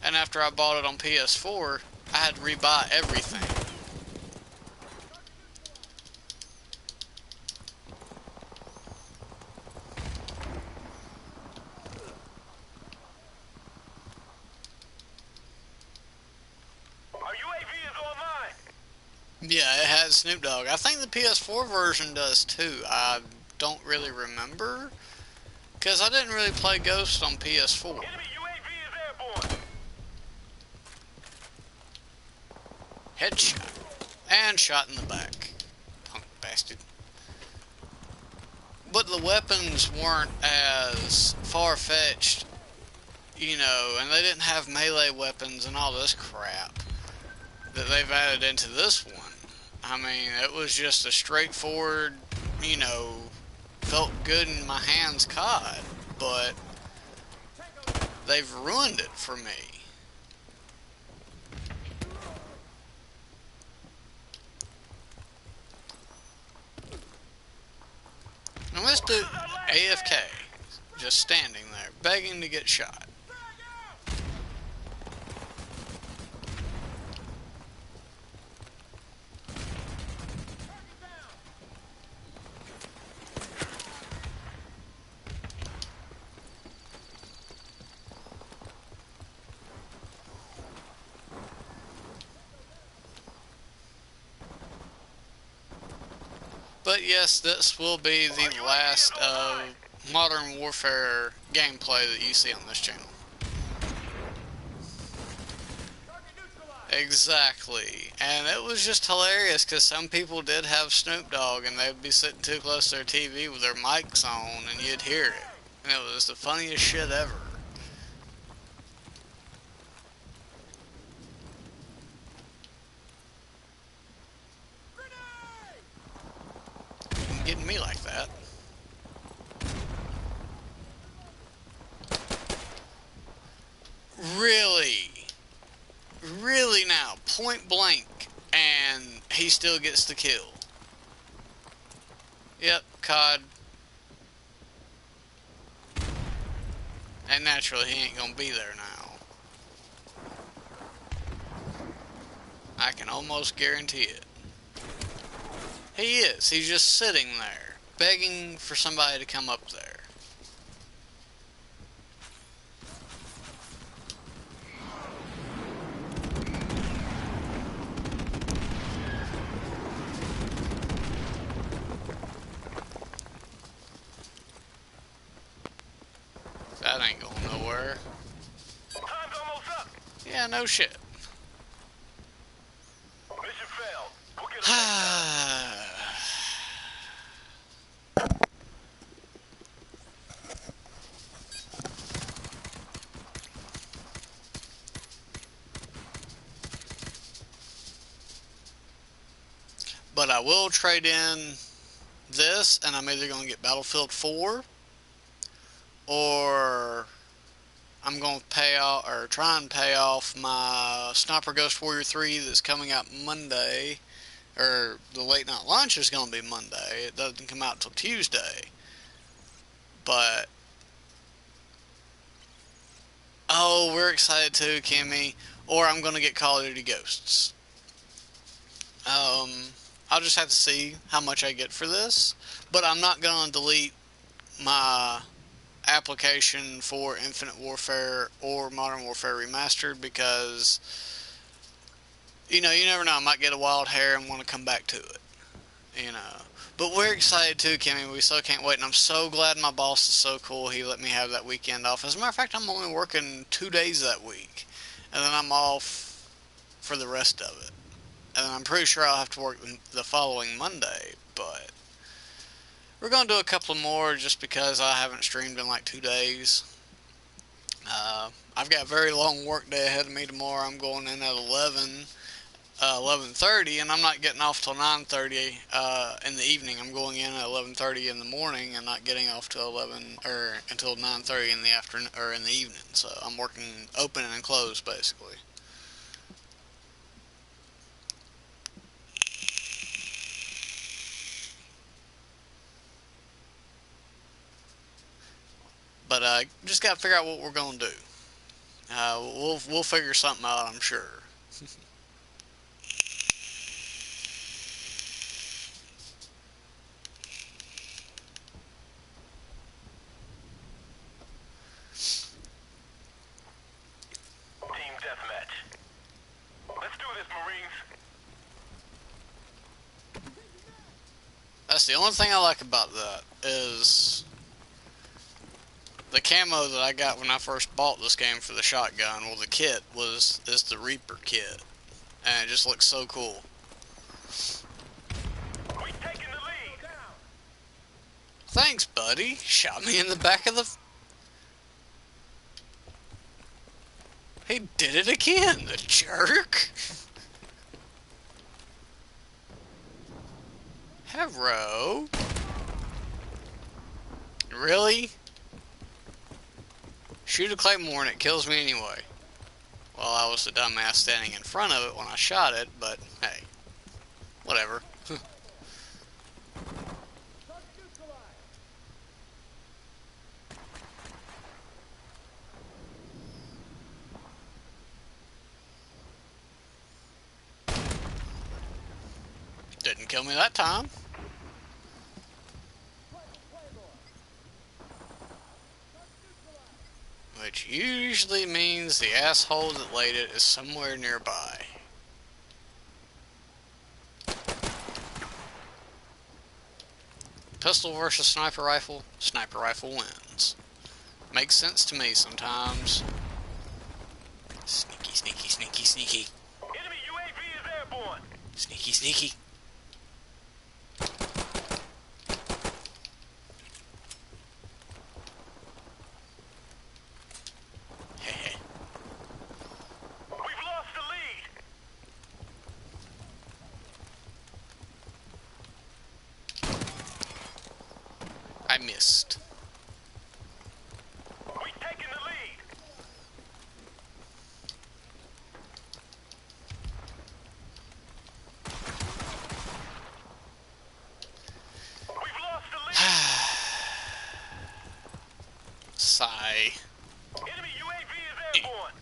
and after I bought it on PS4, I had to rebuy everything. Our UAV is online. Yeah, it has Snoop Dogg. I think the PS4 version does too. I don't really remember, because I didn't really play Ghost on PS4. Enemy UAV is airborne. Headshot. And shot in the back. Punk bastard. But the weapons weren't as far-fetched, you know, and they didn't have melee weapons and all this crap that they've added into this one. I mean, it was just a straightforward, you know, felt good in my hands COD, but they've ruined it for me. Now let's do AFK, just standing there, begging to get shot. But yes, this will be the last of Modern Warfare gameplay that you see on this channel. Exactly. And it was just hilarious because some people did have Snoop Dogg and they'd be sitting too close to their TV with their mics on and you'd hear it. And it was the funniest shit ever. Getting me like that. Really? Really now? Point blank. And he still gets the kill. Yep, COD. And naturally he ain't gonna be there now. I can almost guarantee it. He is. He's just sitting there, begging for somebody to come up there. Yeah, no shit. Mission failed. We'll get them next time. But I will trade in this, and I'm either going to get Battlefield 4, or I'm going to pay off, or try and pay off my Sniper Ghost Warrior 3 that's coming out Monday, or the late night launch is going to be Monday. It doesn't come out until Tuesday. But, oh, we're excited too, Kimmy. Or I'm going to get Call of Duty Ghosts. Um, I'll just have to see how much I get for this. But I'm not going to delete my application for Infinite Warfare or Modern Warfare Remastered because, you know, you never know. I might get a wild hair and want to come back to it, you know. But we're excited too, Kimmy. We so can't wait. And I'm so glad my boss is so cool. He let me have that weekend off. As a matter of fact, I'm only working 2 days that week. And then I'm off for the rest of it. And I'm pretty sure I'll have to work the following Monday. But we're going to do a couple more just because I haven't streamed in like 2 days. I've got a very long work day ahead of me tomorrow. I'm going in at 11:30, and I'm not getting off till 9:30 in the evening. I'm going in at 11:30 in the morning and not getting off till 11 or until 9:30 in the afternoon or in the evening. So I'm working open and closed basically. But just got to figure out what we're gonna do. We'll figure something out, I'm sure. Team deathmatch. Let's do this, Marines. That's the only thing I like about that is the camo that I got when I first bought this game for the shotgun. Well, the kit is the Reaper kit, and it just looks so cool. We taking the lead. Thanks, buddy. Shot me in the back of the. He did it again, the jerk. Hello. Really? Shoot a claymore and it kills me anyway. Well, I was the dumbass standing in front of it when I shot it, but hey, whatever. Didn't kill me that time. Which usually means the asshole that laid it is somewhere nearby. Pistol versus sniper rifle, sniper rifle wins. Makes sense to me sometimes. Sneaky, sneaky, sneaky, sneaky. Enemy UAV is airborne. Sneaky, sneaky. Heh. We've lost the lead. I missed. We taking the lead. We've lost the lead. Sigh. Enemy UAV is airborne.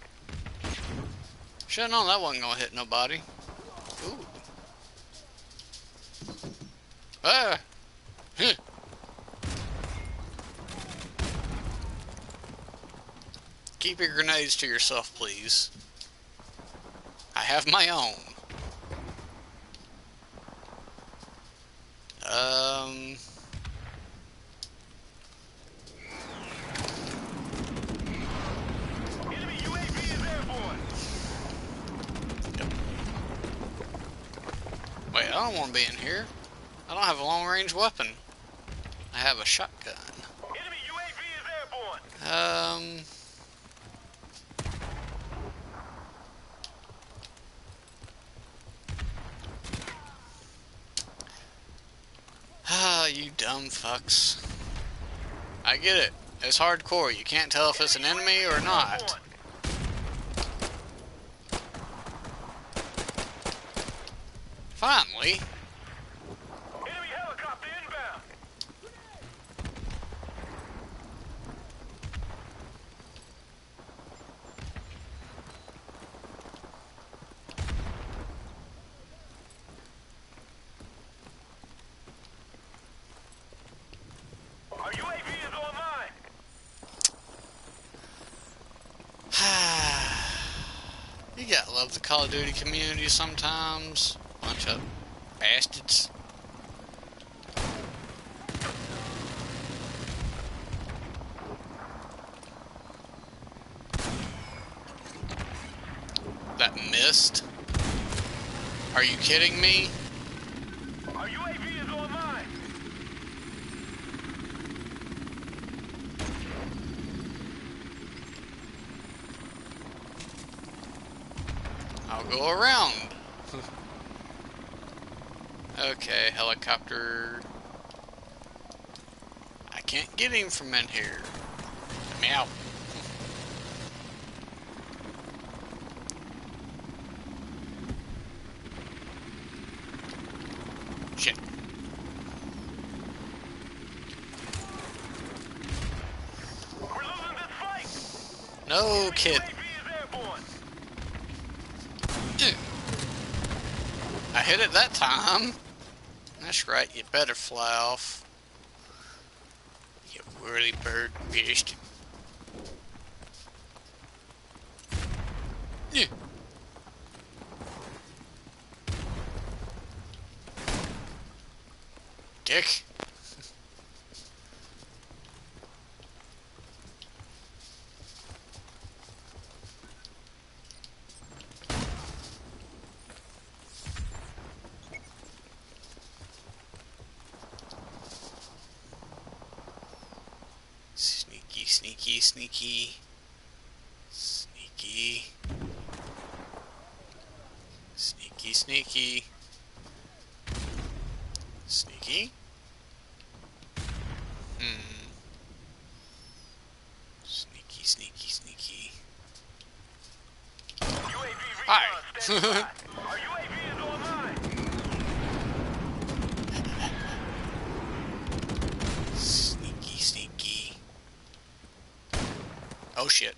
Should've known that wasn't gonna hit nobody. Ooh. Ah! Huh. Keep your grenades to yourself, please. I have my own. Enemy UAV is airborne. I don't want to be in here. I don't have a long-range weapon. I have a shotgun. Enemy UAV is airborne. You dumb fucks. I get it. It's hardcore. You can't tell if it's an enemy or not. Finally. Enemy helicopter inbound. Our UAV is online. You gotta love the Call of Duty community sometimes. Bunch of bastards. That missed? Are you kidding me? Our UAV is online. I'll go around. Okay, helicopter. I can't get him from in here. Meow. Shit. We're losing this fight. No kid. UAV is airborne. I hit it that time. That's right, you better fly off. You whirly bird beast. Yeah. Dick. Sneaky, sneaky, sneaky. Sneaky. Sneaky, sneaky. Sneaky? Sneaky, sneaky, sneaky. UAV Hi. recon standing by. Our UAV is online. Sneaky, sneaky. Oh shit.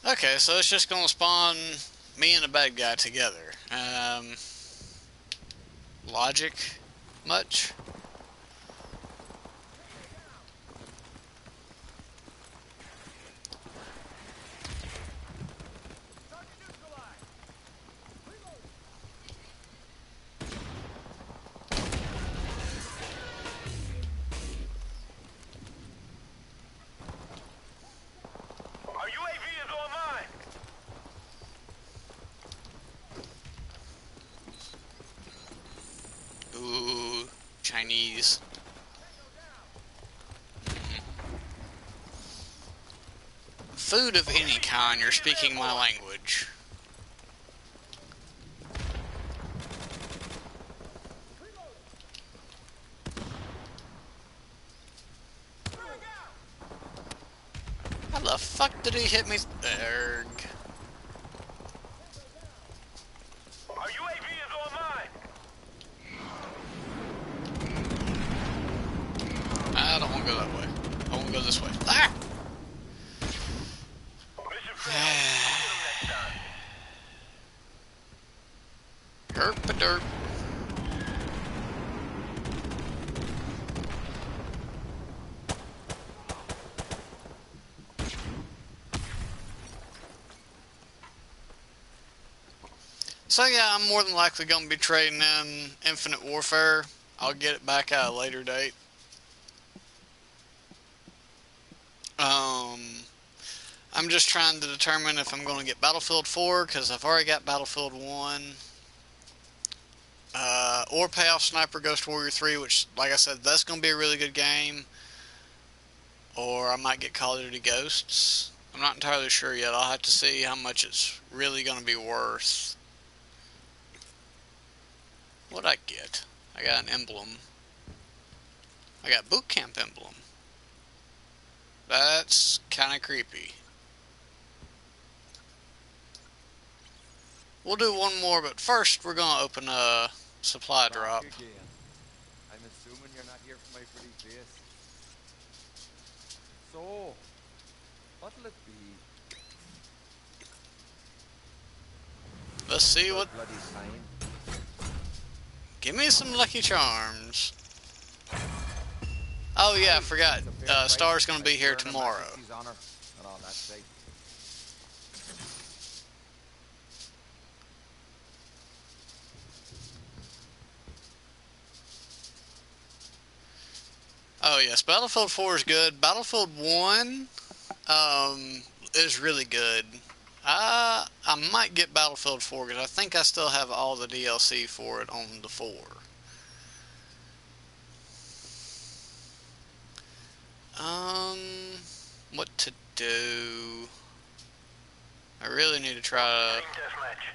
Okay, so it's just gonna spawn me and a bad guy together. Logic much? Our UAV is online. Ooh, Chinese. Food of any kind, you're speaking my language. How the fuck did he hit me? Erg. Our UAV is online. I don't want to go that way. I want to go this way. Ah! Mission failed. Get 'em next time. Herp-a-derp. So yeah, I'm more than likely going to be trading in Infinite Warfare. I'll get it back at a later date. Um, I'm just trying to determine if I'm going to get Battlefield 4 because I've already got Battlefield 1. Or pay off Sniper Ghost Warrior 3, which, like I said, that's going to be a really good game. Or I might get Call of Duty Ghosts. I'm not entirely sure yet. I'll have to see how much it's really going to be worth. What'd I get? I got an emblem. I got Boot Camp emblem. That's kind of creepy. We'll do one more, but first we're going to open a supply Back drop. again. I'm assuming you're not here for my pretty face. So, what'll it be? Let's see what... About bloody time. Give me some Lucky Charms. Oh yeah, I forgot. It's a fair price. Star's going to be I here swear on Her tomorrow. Majesty's honor and all that shite. Oh yes, Battlefield 4 is good. Battlefield 1 is really good. I might get Battlefield 4 because I think I still have all the DLC for it on the 4. Um, what to do? I really need to try Team deathmatch.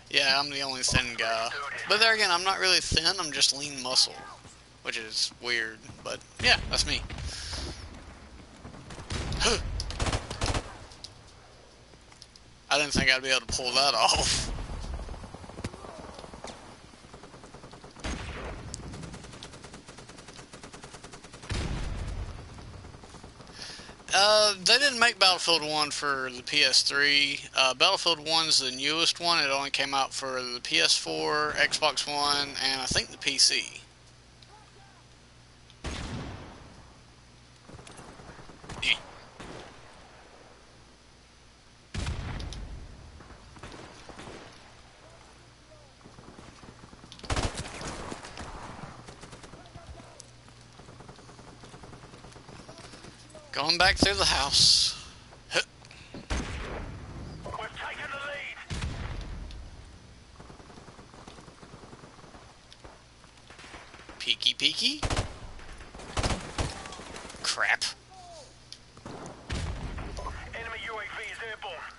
Yeah, I'm the only thin guy. But there again, I'm not really thin, I'm just lean muscle. Which is weird, but yeah, that's me. I didn't think I'd be able to pull that off. They didn't make Battlefield 1 for the PS3. Battlefield 1's the newest one. It only came out for the PS4, Xbox One, and I think the PC. Going back through the house. We've taken the lead. Peeky peeky. Crap. Enemy UAV is airborne.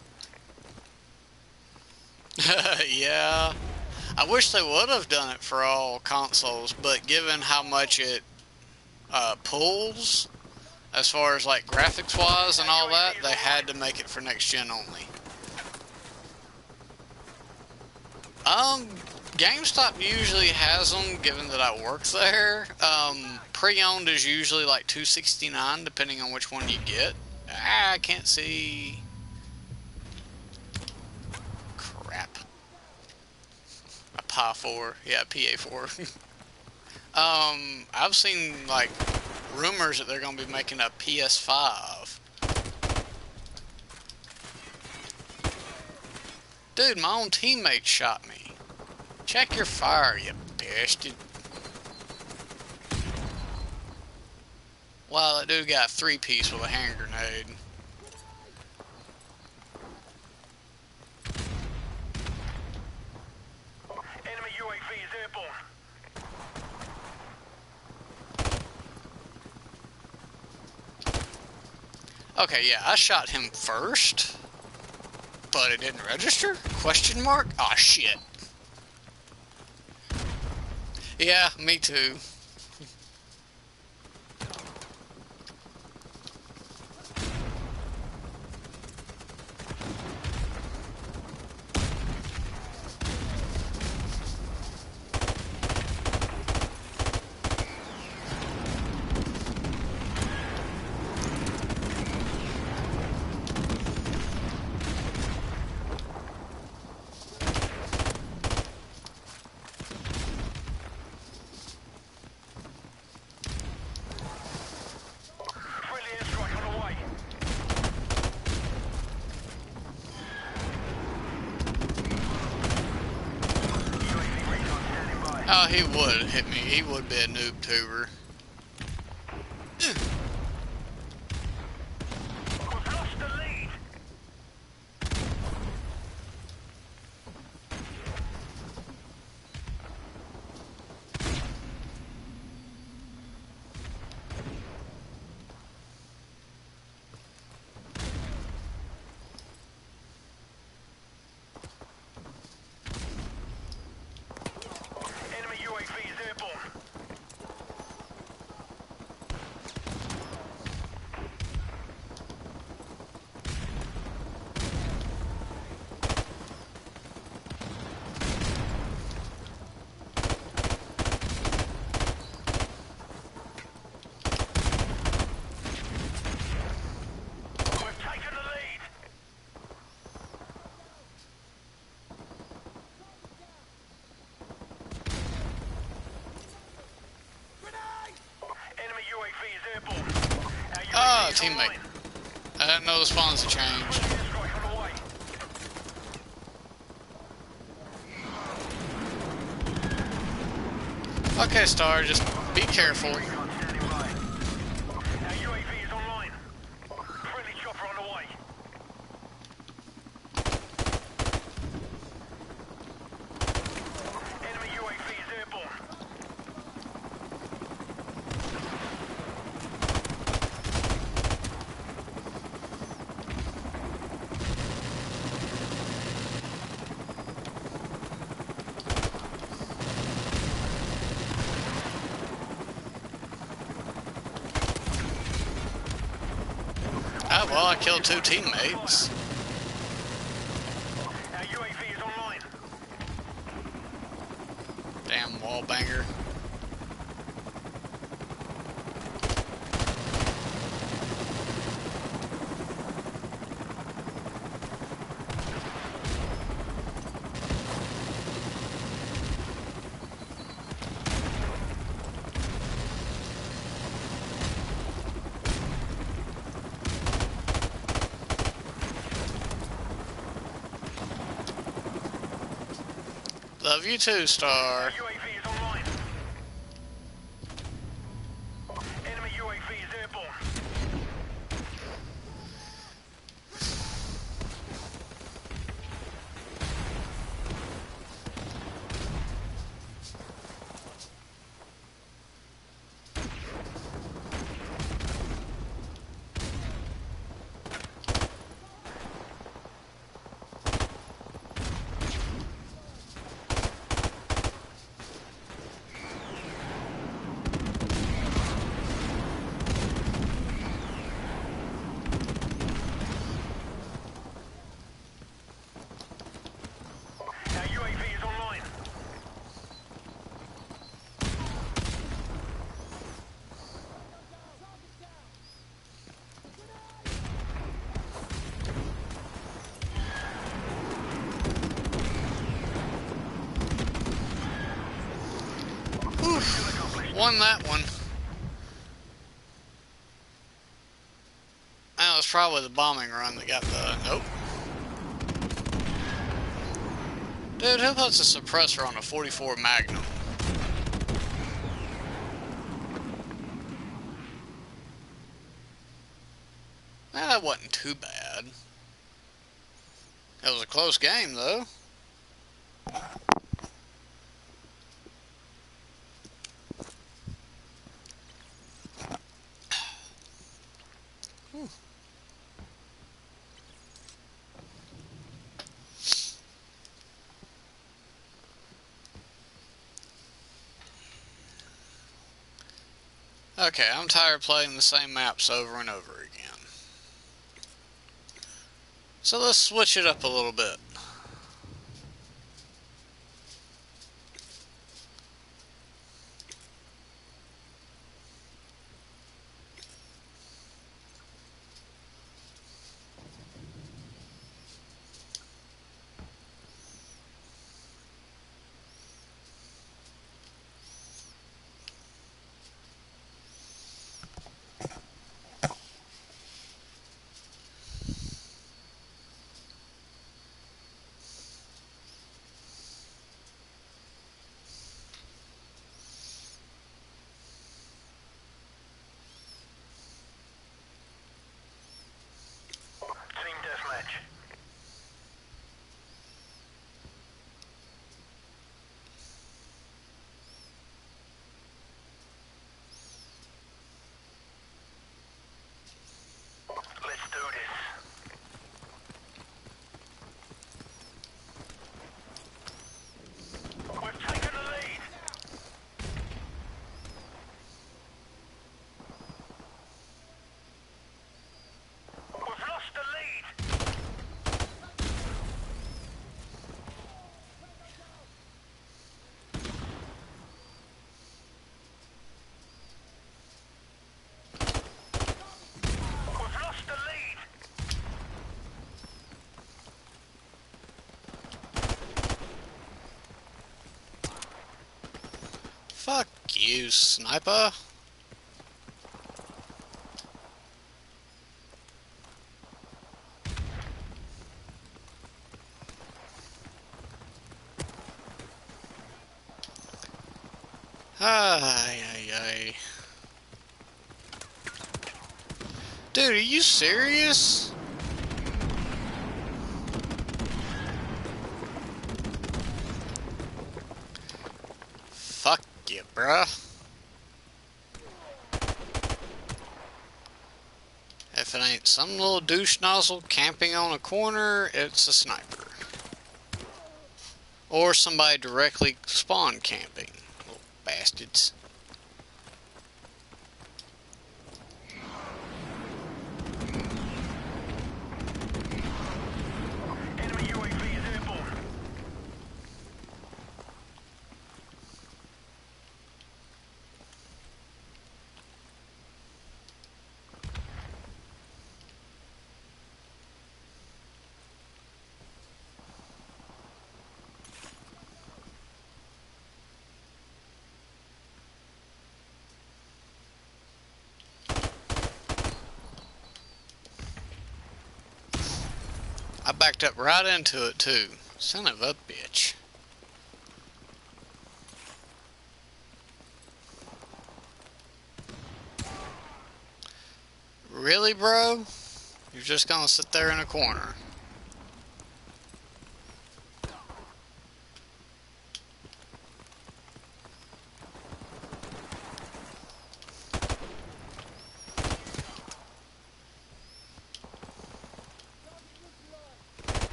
Yeah. I wish they would have done it for all consoles, but given how much it pulls, as far as like graphics wise and all that, they had to make it for next gen only. GameStop usually has them, given that I work there. Pre-owned is usually like $269, depending on which one you get. I can't see. Crap. A PA 4, yeah, PA 4. I've seen like rumors that they're going to be making a PS5. Dude, my own teammate shot me. Check your fire, you bastard. Wow, that dude got a 3-piece with a hand grenade. Enemy UAV is airborne. Okay, yeah, I shot him first, but it didn't register? Question mark? Aw, shit. Yeah, me too. Oh, he would hit me. He would be a noob tuber. We've lost the lead. Enemy UAV is airborne. We've taken the lead. Enemy UAV is airborne. Our Oh, UAV is teammate. online. I didn't know the spawns had changed. Airstrike on the way. Okay, Star, just be careful. Recon standing by. Our UAV is online. Friendly chopper on the way. Enemy UAV is airborne. Oh, well, I killed 2 teammates. Our UAV is online. Damn wall banger. Love you too, Star. Our UAV is online. Enemy UAV is airborne. Our UAV is online. Won that one. That was probably the bombing run that got the... Nope. Dude, who puts a suppressor on a 44 Magnum? That wasn't too bad. It was a close game, though. Whew. Okay, I'm tired of playing the same maps over and over again. So let's switch it up a little bit. Fuck you, sniper. Ay, ay, ay. Dude, are you serious? Fuck you, bruh. If it ain't some little douche nozzle camping on a corner, it's a sniper. Or somebody directly spawn camping. Little bastards. Enemy UAV is airborne. I backed up right into it too. Son of a bitch. Really, bro? You're just gonna sit there in a corner.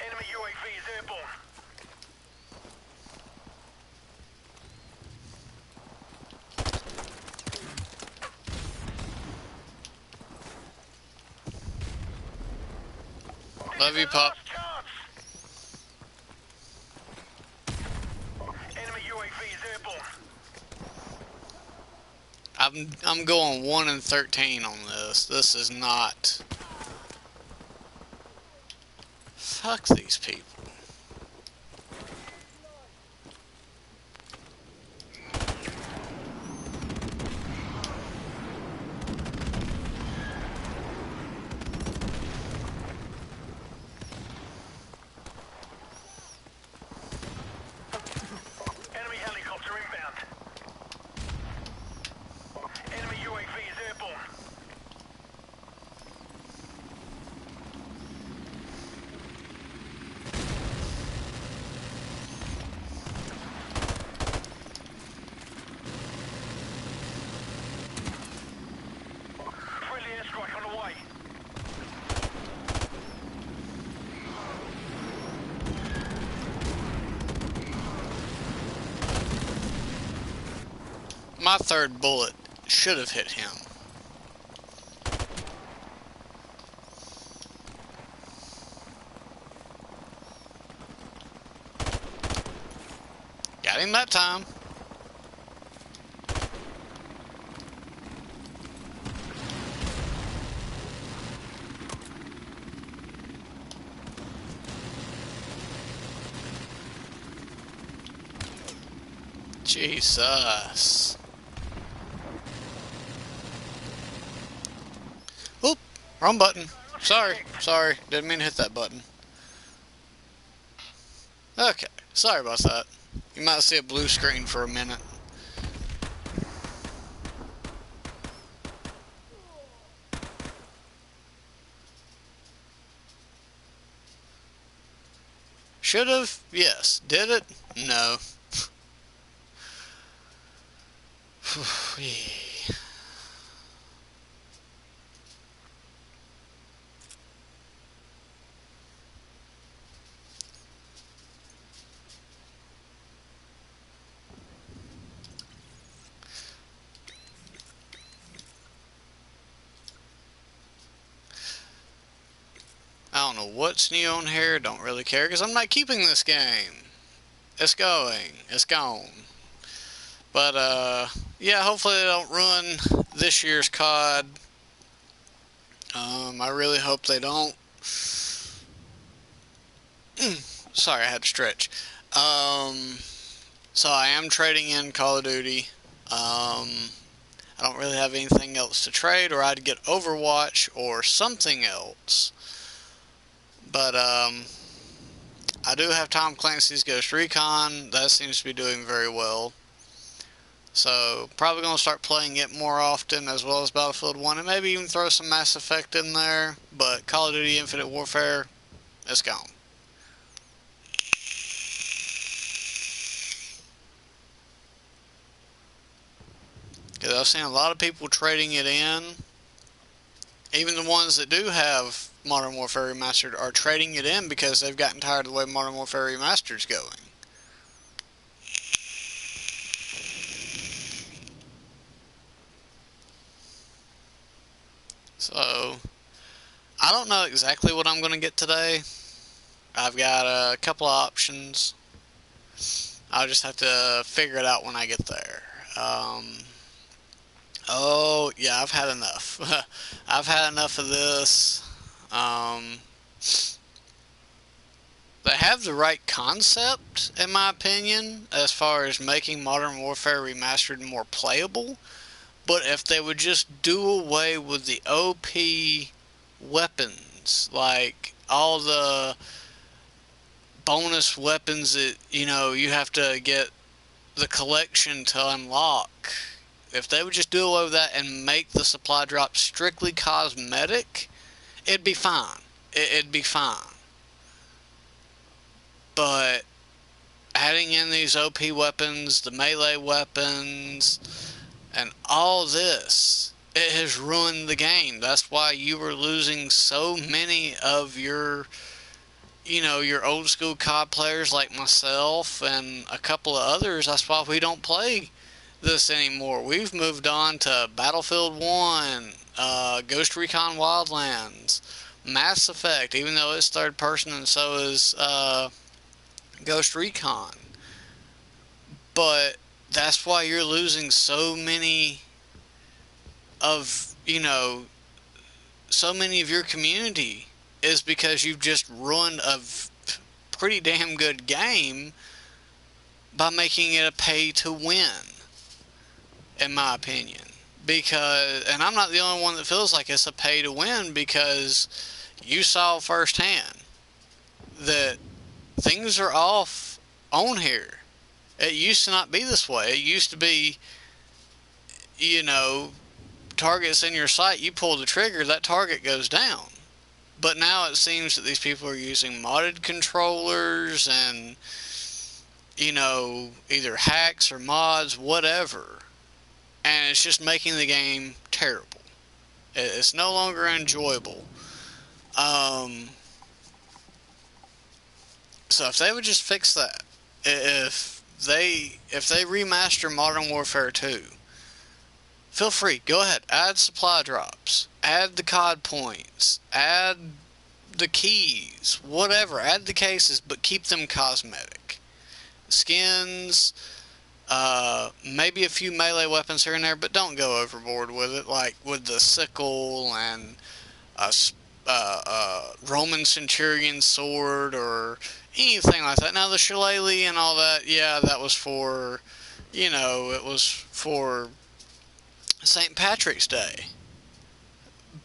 Enemy UAV is airborne. Love you, Pop. Last chance. Enemy UAV is airborne. I'm going 1 and 13 on this. This is not. Fuck these people. Enemy helicopter inbound. Enemy UAV is airborne. Friendly airstrike on the way. My third bullet should have hit him. Got him that time. Jesus. Oop, wrong button. Sorry, didn't mean to hit that button. Okay, sorry about that. You might see a blue screen for a minute. Should've? Yes. Did it? No. I don't know what's new on here. Don't really care because I'm not keeping this game. It's going. It's gone. But, yeah, hopefully they don't ruin this year's COD I really hope they don't. Sorry, I had to stretch. Um, so I am trading in Call of Duty. I don't really have anything else to trade, or I'd get Overwatch or something else. But I do have Tom Clancy's Ghost Recon. That seems to be doing very well. So probably going to start playing it more often, as well as Battlefield 1, and maybe even throw some Mass Effect in there. But Call of Duty Infinite Warfare, it's gone. Because I've seen a lot of people trading it in. Even the ones that do have Modern Warfare Remastered are trading it in because they've gotten tired of the way Modern Warfare Remastered is going. So, I don't know exactly what I'm going to get today. I've got a couple of options. I'll just have to figure it out when I get there. Oh, yeah, I've had enough. I've had enough of this. Um, they have the right concept, in my opinion, as far as making Modern Warfare Remastered more playable. But if they would just do away with the OP weapons, like all the bonus weapons that, you have to get the collection to unlock, if they would just do away with that and make the supply drop strictly cosmetic, it'd be fine. It'd be fine. But adding in these OP weapons, the melee weapons, and all this, it has ruined the game. That's why you were losing so many of your old school COD players like myself and a couple of others. That's why we don't play this anymore. We've moved on to Battlefield 1, Ghost Recon Wildlands, Mass Effect, even though it's third person and so is Ghost Recon. But that's why you're losing so many of, so many of your community, is because you've just ruined a pretty damn good game by making it a pay to win, in my opinion. Because, and I'm not the only one that feels like it's a pay to win, because you saw firsthand that things are off on here. It used to not be this way. It used to be, you know, targets in your sight, you pull the trigger, that target goes down. But now it seems that these people are using modded controllers and, either hacks or mods, whatever. And it's just making the game terrible. It's no longer enjoyable. Um, so if they would just fix that, if they remaster Modern Warfare 2, feel free, go ahead, add supply drops, add the COD points, add the keys, whatever, add the cases, but keep them cosmetic. Skins, maybe a few melee weapons here and there, but don't go overboard with it, like with the sickle and a Roman centurion sword or anything like that. Now the shillelagh and all that, yeah, that was for, it was for St. Patrick's Day.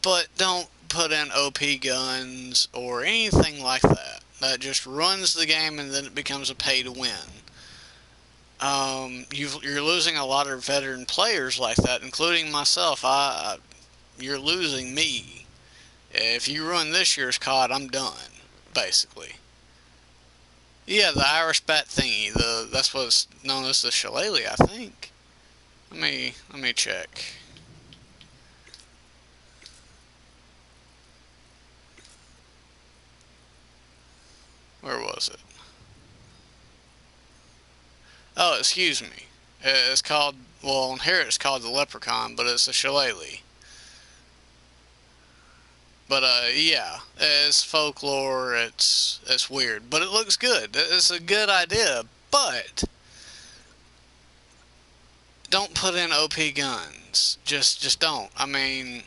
But don't put in OP guns or anything like that. That just runs the game and then it becomes a pay to win. You're losing a lot of veteran players like that, including myself. You're losing me. If you ruin this year's COD, I'm done, basically. Yeah, the Irish bat thingy. That's what's known as the shillelagh, I think. Let me check. Where was it? Oh, excuse me. It's called, well, on here it's called the leprechaun, but it's a shillelagh. But yeah, it's folklore. It's weird, but it looks good. It's a good idea, but don't put in OP guns. Just don't. I mean,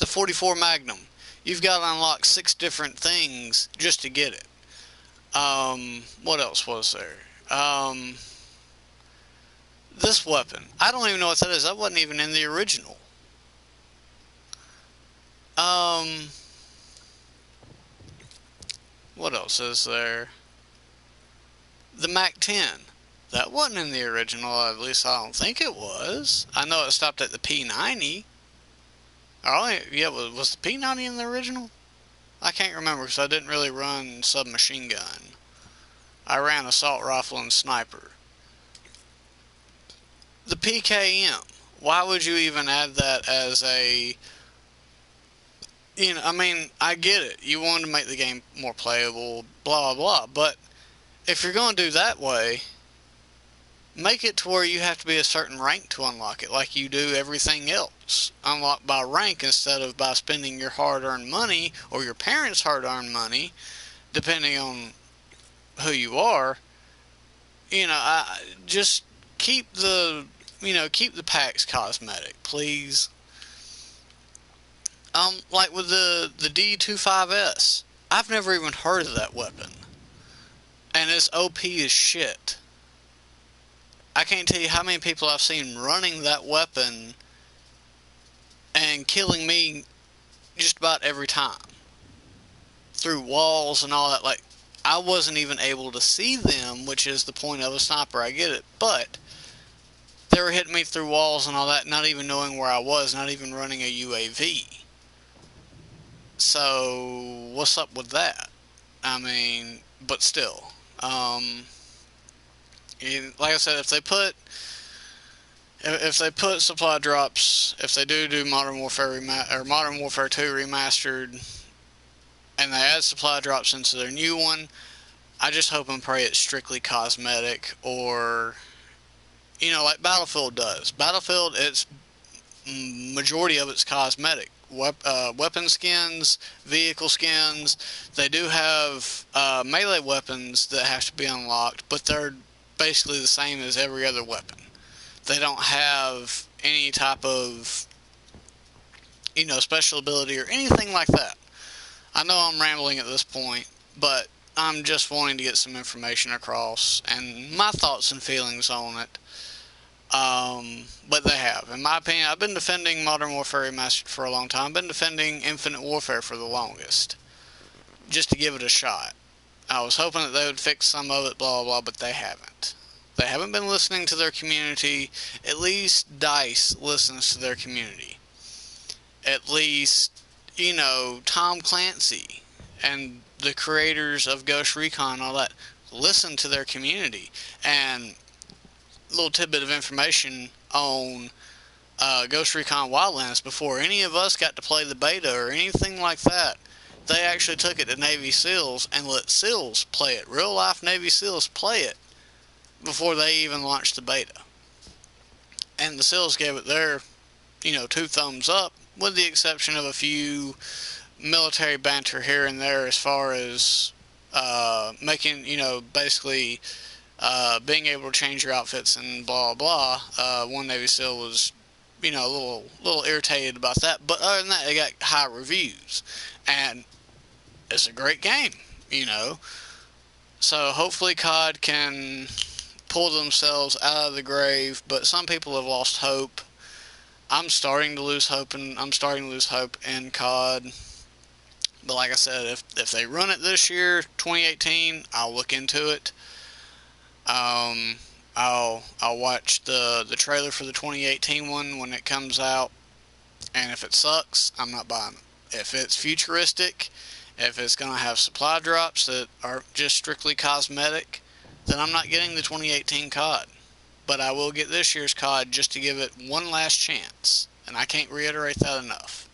the 44 Magnum. You've got to unlock 6 different things just to get it. What else was there? This weapon. I don't even know what that is. That wasn't even in the original. Um, what else is there? The MAC-10. That wasn't in the original, at least I don't think it was. I know it stopped at the P90. Yeah, was the P90 in the original? I can't remember because I didn't really run submachine gun. I ran assault rifle and sniper. The PKM. Why would you even add that as a... I mean, I get it. You wanted to make the game more playable, blah, blah, blah. But if you're going to do that way, make it to where you have to be a certain rank to unlock it, like you do everything else. Unlock by rank instead of by spending your hard-earned money or your parents' hard-earned money, depending on who you are. Just keep the packs cosmetic, please. Like with the D25S, I've never even heard of that weapon, and it's OP as shit. I can't tell you how many people I've seen running that weapon and killing me just about every time through walls and all that. Like, I wasn't even able to see them, which is the point of a sniper. I get it, but they were hitting me through walls and all that, not even knowing where I was, not even running a UAV. So, what's up with that? I mean, but still, like I said, if they put supply drops, if they do Modern Warfare or Modern Warfare 2 Remastered, and they add supply drops into their new one, I just hope and pray it's strictly cosmetic, or like Battlefield does. Battlefield, it's majority of it's cosmetic. Weapon skins, vehicle skins. They do have melee weapons that have to be unlocked, but they're basically the same as every other weapon. They don't have any type of special ability or anything like that. I know I'm rambling at this point, but I'm just wanting to get some information across and my thoughts and feelings on it. But they have. In my opinion, I've been defending Modern Warfare Remastered for a long time. I've been defending Infinite Warfare for the longest, just to give it a shot. I was hoping that they would fix some of it, blah, blah, blah, but they haven't. They haven't been listening to their community. At least DICE listens to their community. At least, Tom Clancy and the creators of Ghost Recon and all that listen to their community. And little tidbit of information on Ghost Recon Wildlands, before any of us got to play the beta or anything like that, they actually took it to Navy SEALs and let SEALs play it, real life Navy SEALs play it, before they even launched the beta. And the SEALs gave it their 2 thumbs up, with the exception of a few military banter here and there, as far as making, basically being able to change your outfits and blah blah. One Navy SEAL was, a little irritated about that, but other than that, they got high reviews, and it's a great game, So hopefully COD can pull themselves out of the grave, but some people have lost hope. I'm starting to lose hope, and I'm starting to lose hope in COD. But like I said, if they run it this year, 2018, I'll look into it. I'll watch the trailer for the 2018 one when it comes out, and if it sucks, I'm not buying it. If it's futuristic, if it's gonna have supply drops that are just strictly cosmetic, then I'm not getting the 2018 COD. But I will get this year's COD just to give it one last chance, and I can't reiterate that enough.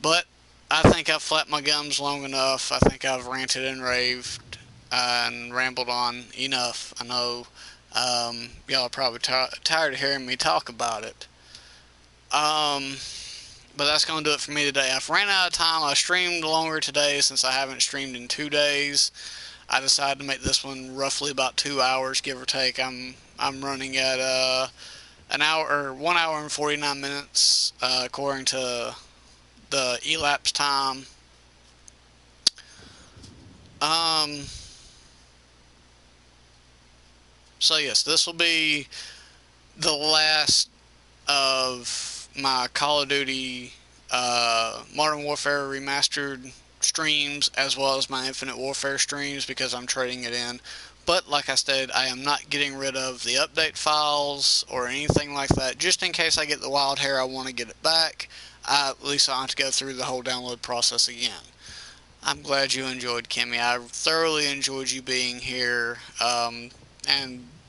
But I think I've flapped my gums long enough. I think I've ranted and raved and rambled on enough. I know y'all are probably tired of hearing me talk about it. But that's going to do it for me today. I've ran out of time. I streamed longer today since I haven't streamed in 2 days. I decided to make this one roughly about 2 hours, give or take. I'm running at an hour or 1 hour and 49 minutes, according to the elapsed time. Um, so yes, this will be the last of my Call of Duty Modern Warfare Remastered streams, as well as my Infinite Warfare streams, because I'm trading it in. But like I said, I am not getting rid of the update files or anything like that. Just in case I get the wild hair, I want to get it back. At least I don't have to go through the whole download process again. I'm glad you enjoyed, Kimmy. I thoroughly enjoyed you being here. And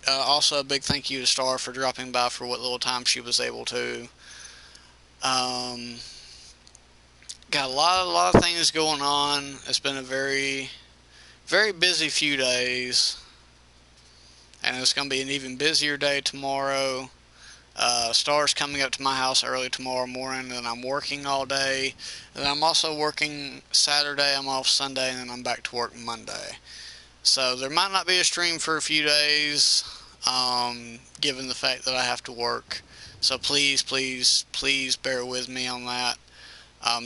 also a big thank you to Star for dropping by for what little time she was able to. Um, got a lot of things going on. It's been a very busy few days, and it's going to be an even busier day tomorrow. Star's coming up to my house early tomorrow morning, and I'm working all day. And I'm also working Saturday. I'm off Sunday, and then I'm back to work Monday. So there might not be a stream for a few days, given the fact that I have to work. So please, please, please bear with me on that.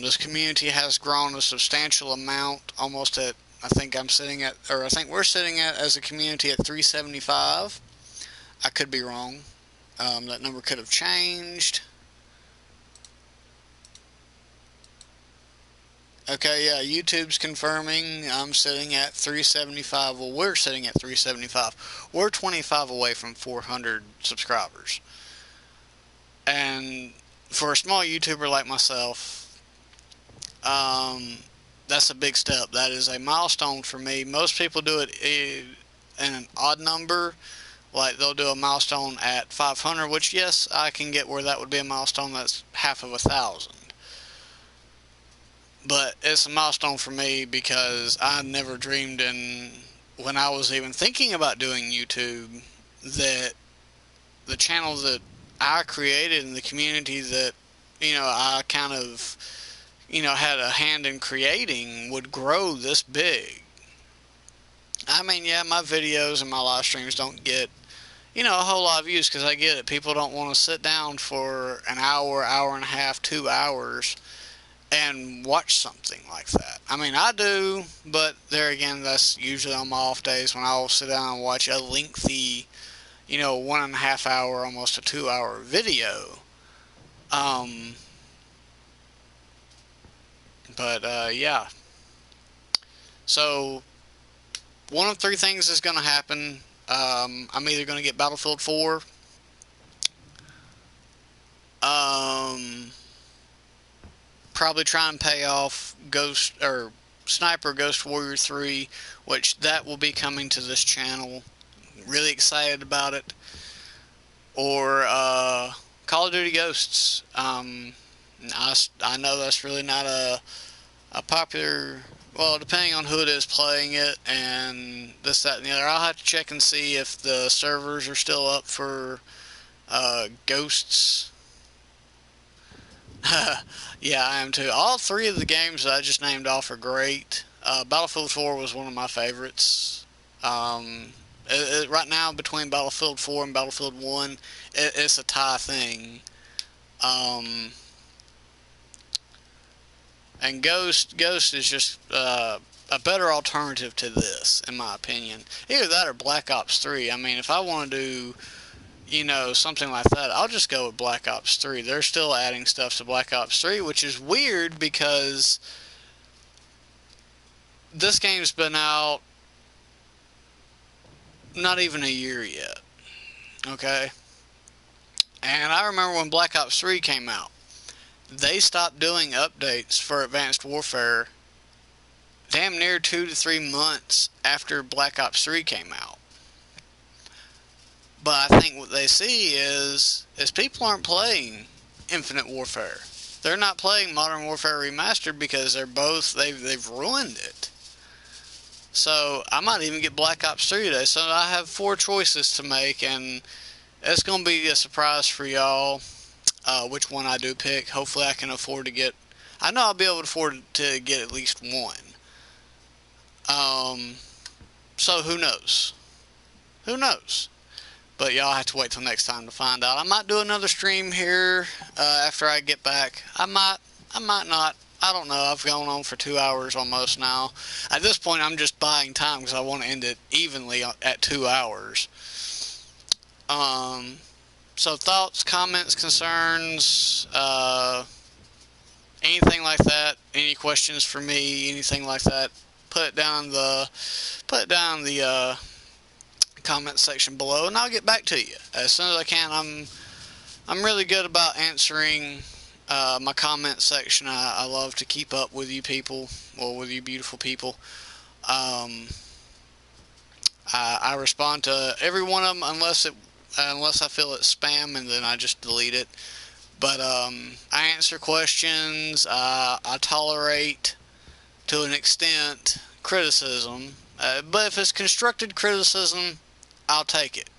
This community has grown a substantial amount, almost at, I think we're sitting at, as a community, at 375. I could be wrong. That number could have changed. Okay, yeah, YouTube's confirming I'm sitting at 375. Well, we're sitting at 375. We're 25 away from 400 subscribers. And for a small YouTuber like myself, that's a big step. That is a milestone for me. Most people do it in an odd number. Like, they'll do a milestone at 500, which, yes, I can get where that would be a milestone. That's half of 1,000. But it's a milestone for me because I never dreamed when I was even thinking about doing YouTube, that the channel that I created and the community that, I kind of, had a hand in creating would grow this big. I mean, yeah, my videos and my live streams don't get, a whole lot of views, because I get it. People don't want to sit down for an hour, hour and a half, 2 hours and watch something like that. I mean, I do, but there again, that's usually on my off days when I'll sit down and watch a lengthy, 1.5 hour, almost a 2 hour video. Um, yeah. So, one of three things is going to happen. I'm either going to get Battlefield 4, probably try and pay off Sniper Ghost Warrior 3, which that will be coming to this channel. Really excited about it. Or Call of Duty Ghosts. I know that's really not a popular. Well, depending on who it is playing it and this, that, and the other. I'll have to check and see if the servers are still up for Ghosts. Yeah, I am too. All three of the games that I just named off are great. Battlefield 4 was one of my favorites. Right now, between Battlefield 4 and Battlefield 1, it's a tie thing. And Ghost is just a better alternative to this, in my opinion. Either that or Black Ops 3. I mean, if I want to do, something like that, I'll just go with Black Ops 3. They're still adding stuff to Black Ops 3, which is weird because this game's been out not even a year yet. Okay? And I remember when Black Ops 3 came out, they stopped doing updates for Advanced Warfare damn near 2 to 3 months after Black Ops 3 came out. But I think what they see is people aren't playing Infinite Warfare. They're not playing Modern Warfare Remastered because they've ruined it. So I might even get Black Ops 3 today. So I have 4 choices to make, and it's going to be a surprise for y'all which one I do pick. Hopefully I can afford to get. I know I'll be able to afford to get at least one. So who knows? Who knows? But y'all have to wait till next time to find out. I might do another stream here after I get back. I might. I might not. I don't know. I've gone on for 2 hours almost now. At this point, I'm just buying time because I want to end it evenly at 2 hours. Um, so thoughts, comments, concerns, anything like that. Any questions for me? Anything like that? Put it down the comment section below, and I'll get back to you as soon as I can. I'm really good about answering my comment section. I love to keep up with you people, or with you beautiful people. Um, I respond to every one of them unless I feel it's spam, and then I just delete it. But I answer questions. I tolerate to an extent criticism. But if it's constructed criticism, I'll take it.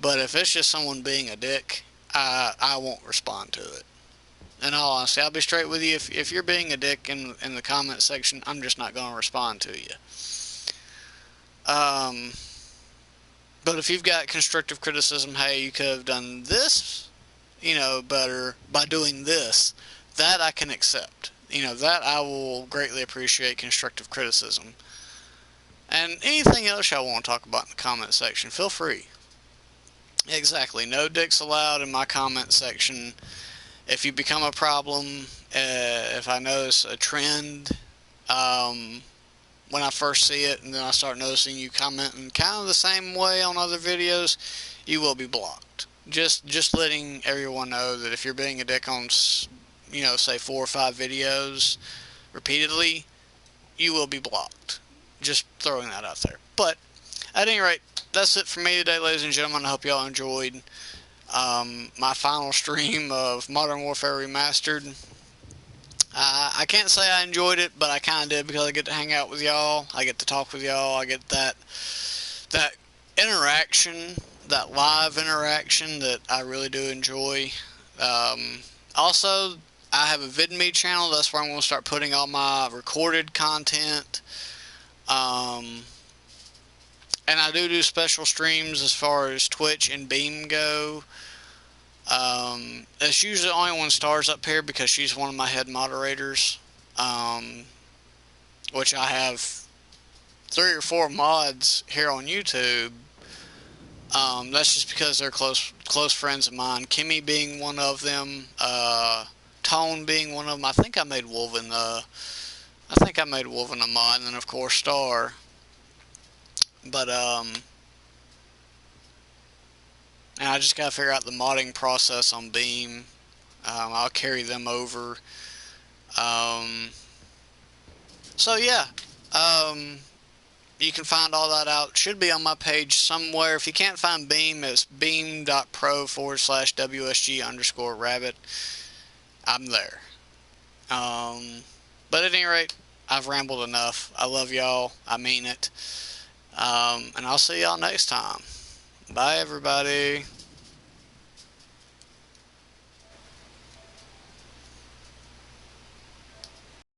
But if it's just someone being a dick, I won't respond to it. In all honesty, I'll be straight with you. If you're being a dick in the comment section, I'm just not going to respond to you. But if you've got constructive criticism, hey, you could have done this, better by doing this, that I can accept. That I will greatly appreciate constructive criticism. And anything else y'all want to talk about in the comment section, feel free. Exactly. No dicks allowed in my comment section. If you become a problem, if I notice a trend, when I first see it, and then I start noticing you commenting kind of the same way on other videos, you will be blocked. Just letting everyone know that if you're being a dick on, say 4 or 5 videos repeatedly, you will be blocked. Just throwing that out there. But at any rate, that's it for me today, ladies and gentlemen. I hope y'all enjoyed my final stream of Modern Warfare Remastered. I can't say I enjoyed it, but I kind of did because I get to hang out with y'all. I get to talk with y'all. I get that interaction, that live interaction that I really do enjoy. Also, I have a VidMe channel. That's where I'm going to start putting all my recorded content. And I do special streams as far as Twitch and Beam go. It's usually only when Star's up here because she's one of my head moderators. Which I have 3 or 4 mods here on YouTube. That's just because they're close friends of mine. Kimmy being one of them. Tone being one of them. I think I made Wolven a mod, and then of course Star. But and I just gotta figure out the modding process on Beam. I'll carry them over. So yeah, you can find all that out. Should be on my page somewhere. If you can't find Beam, it's beam.pro/WSG_rabbit. I'm there. But at any rate, I've rambled enough. I love y'all. I mean it. And I'll see y'all next time. Bye, everybody.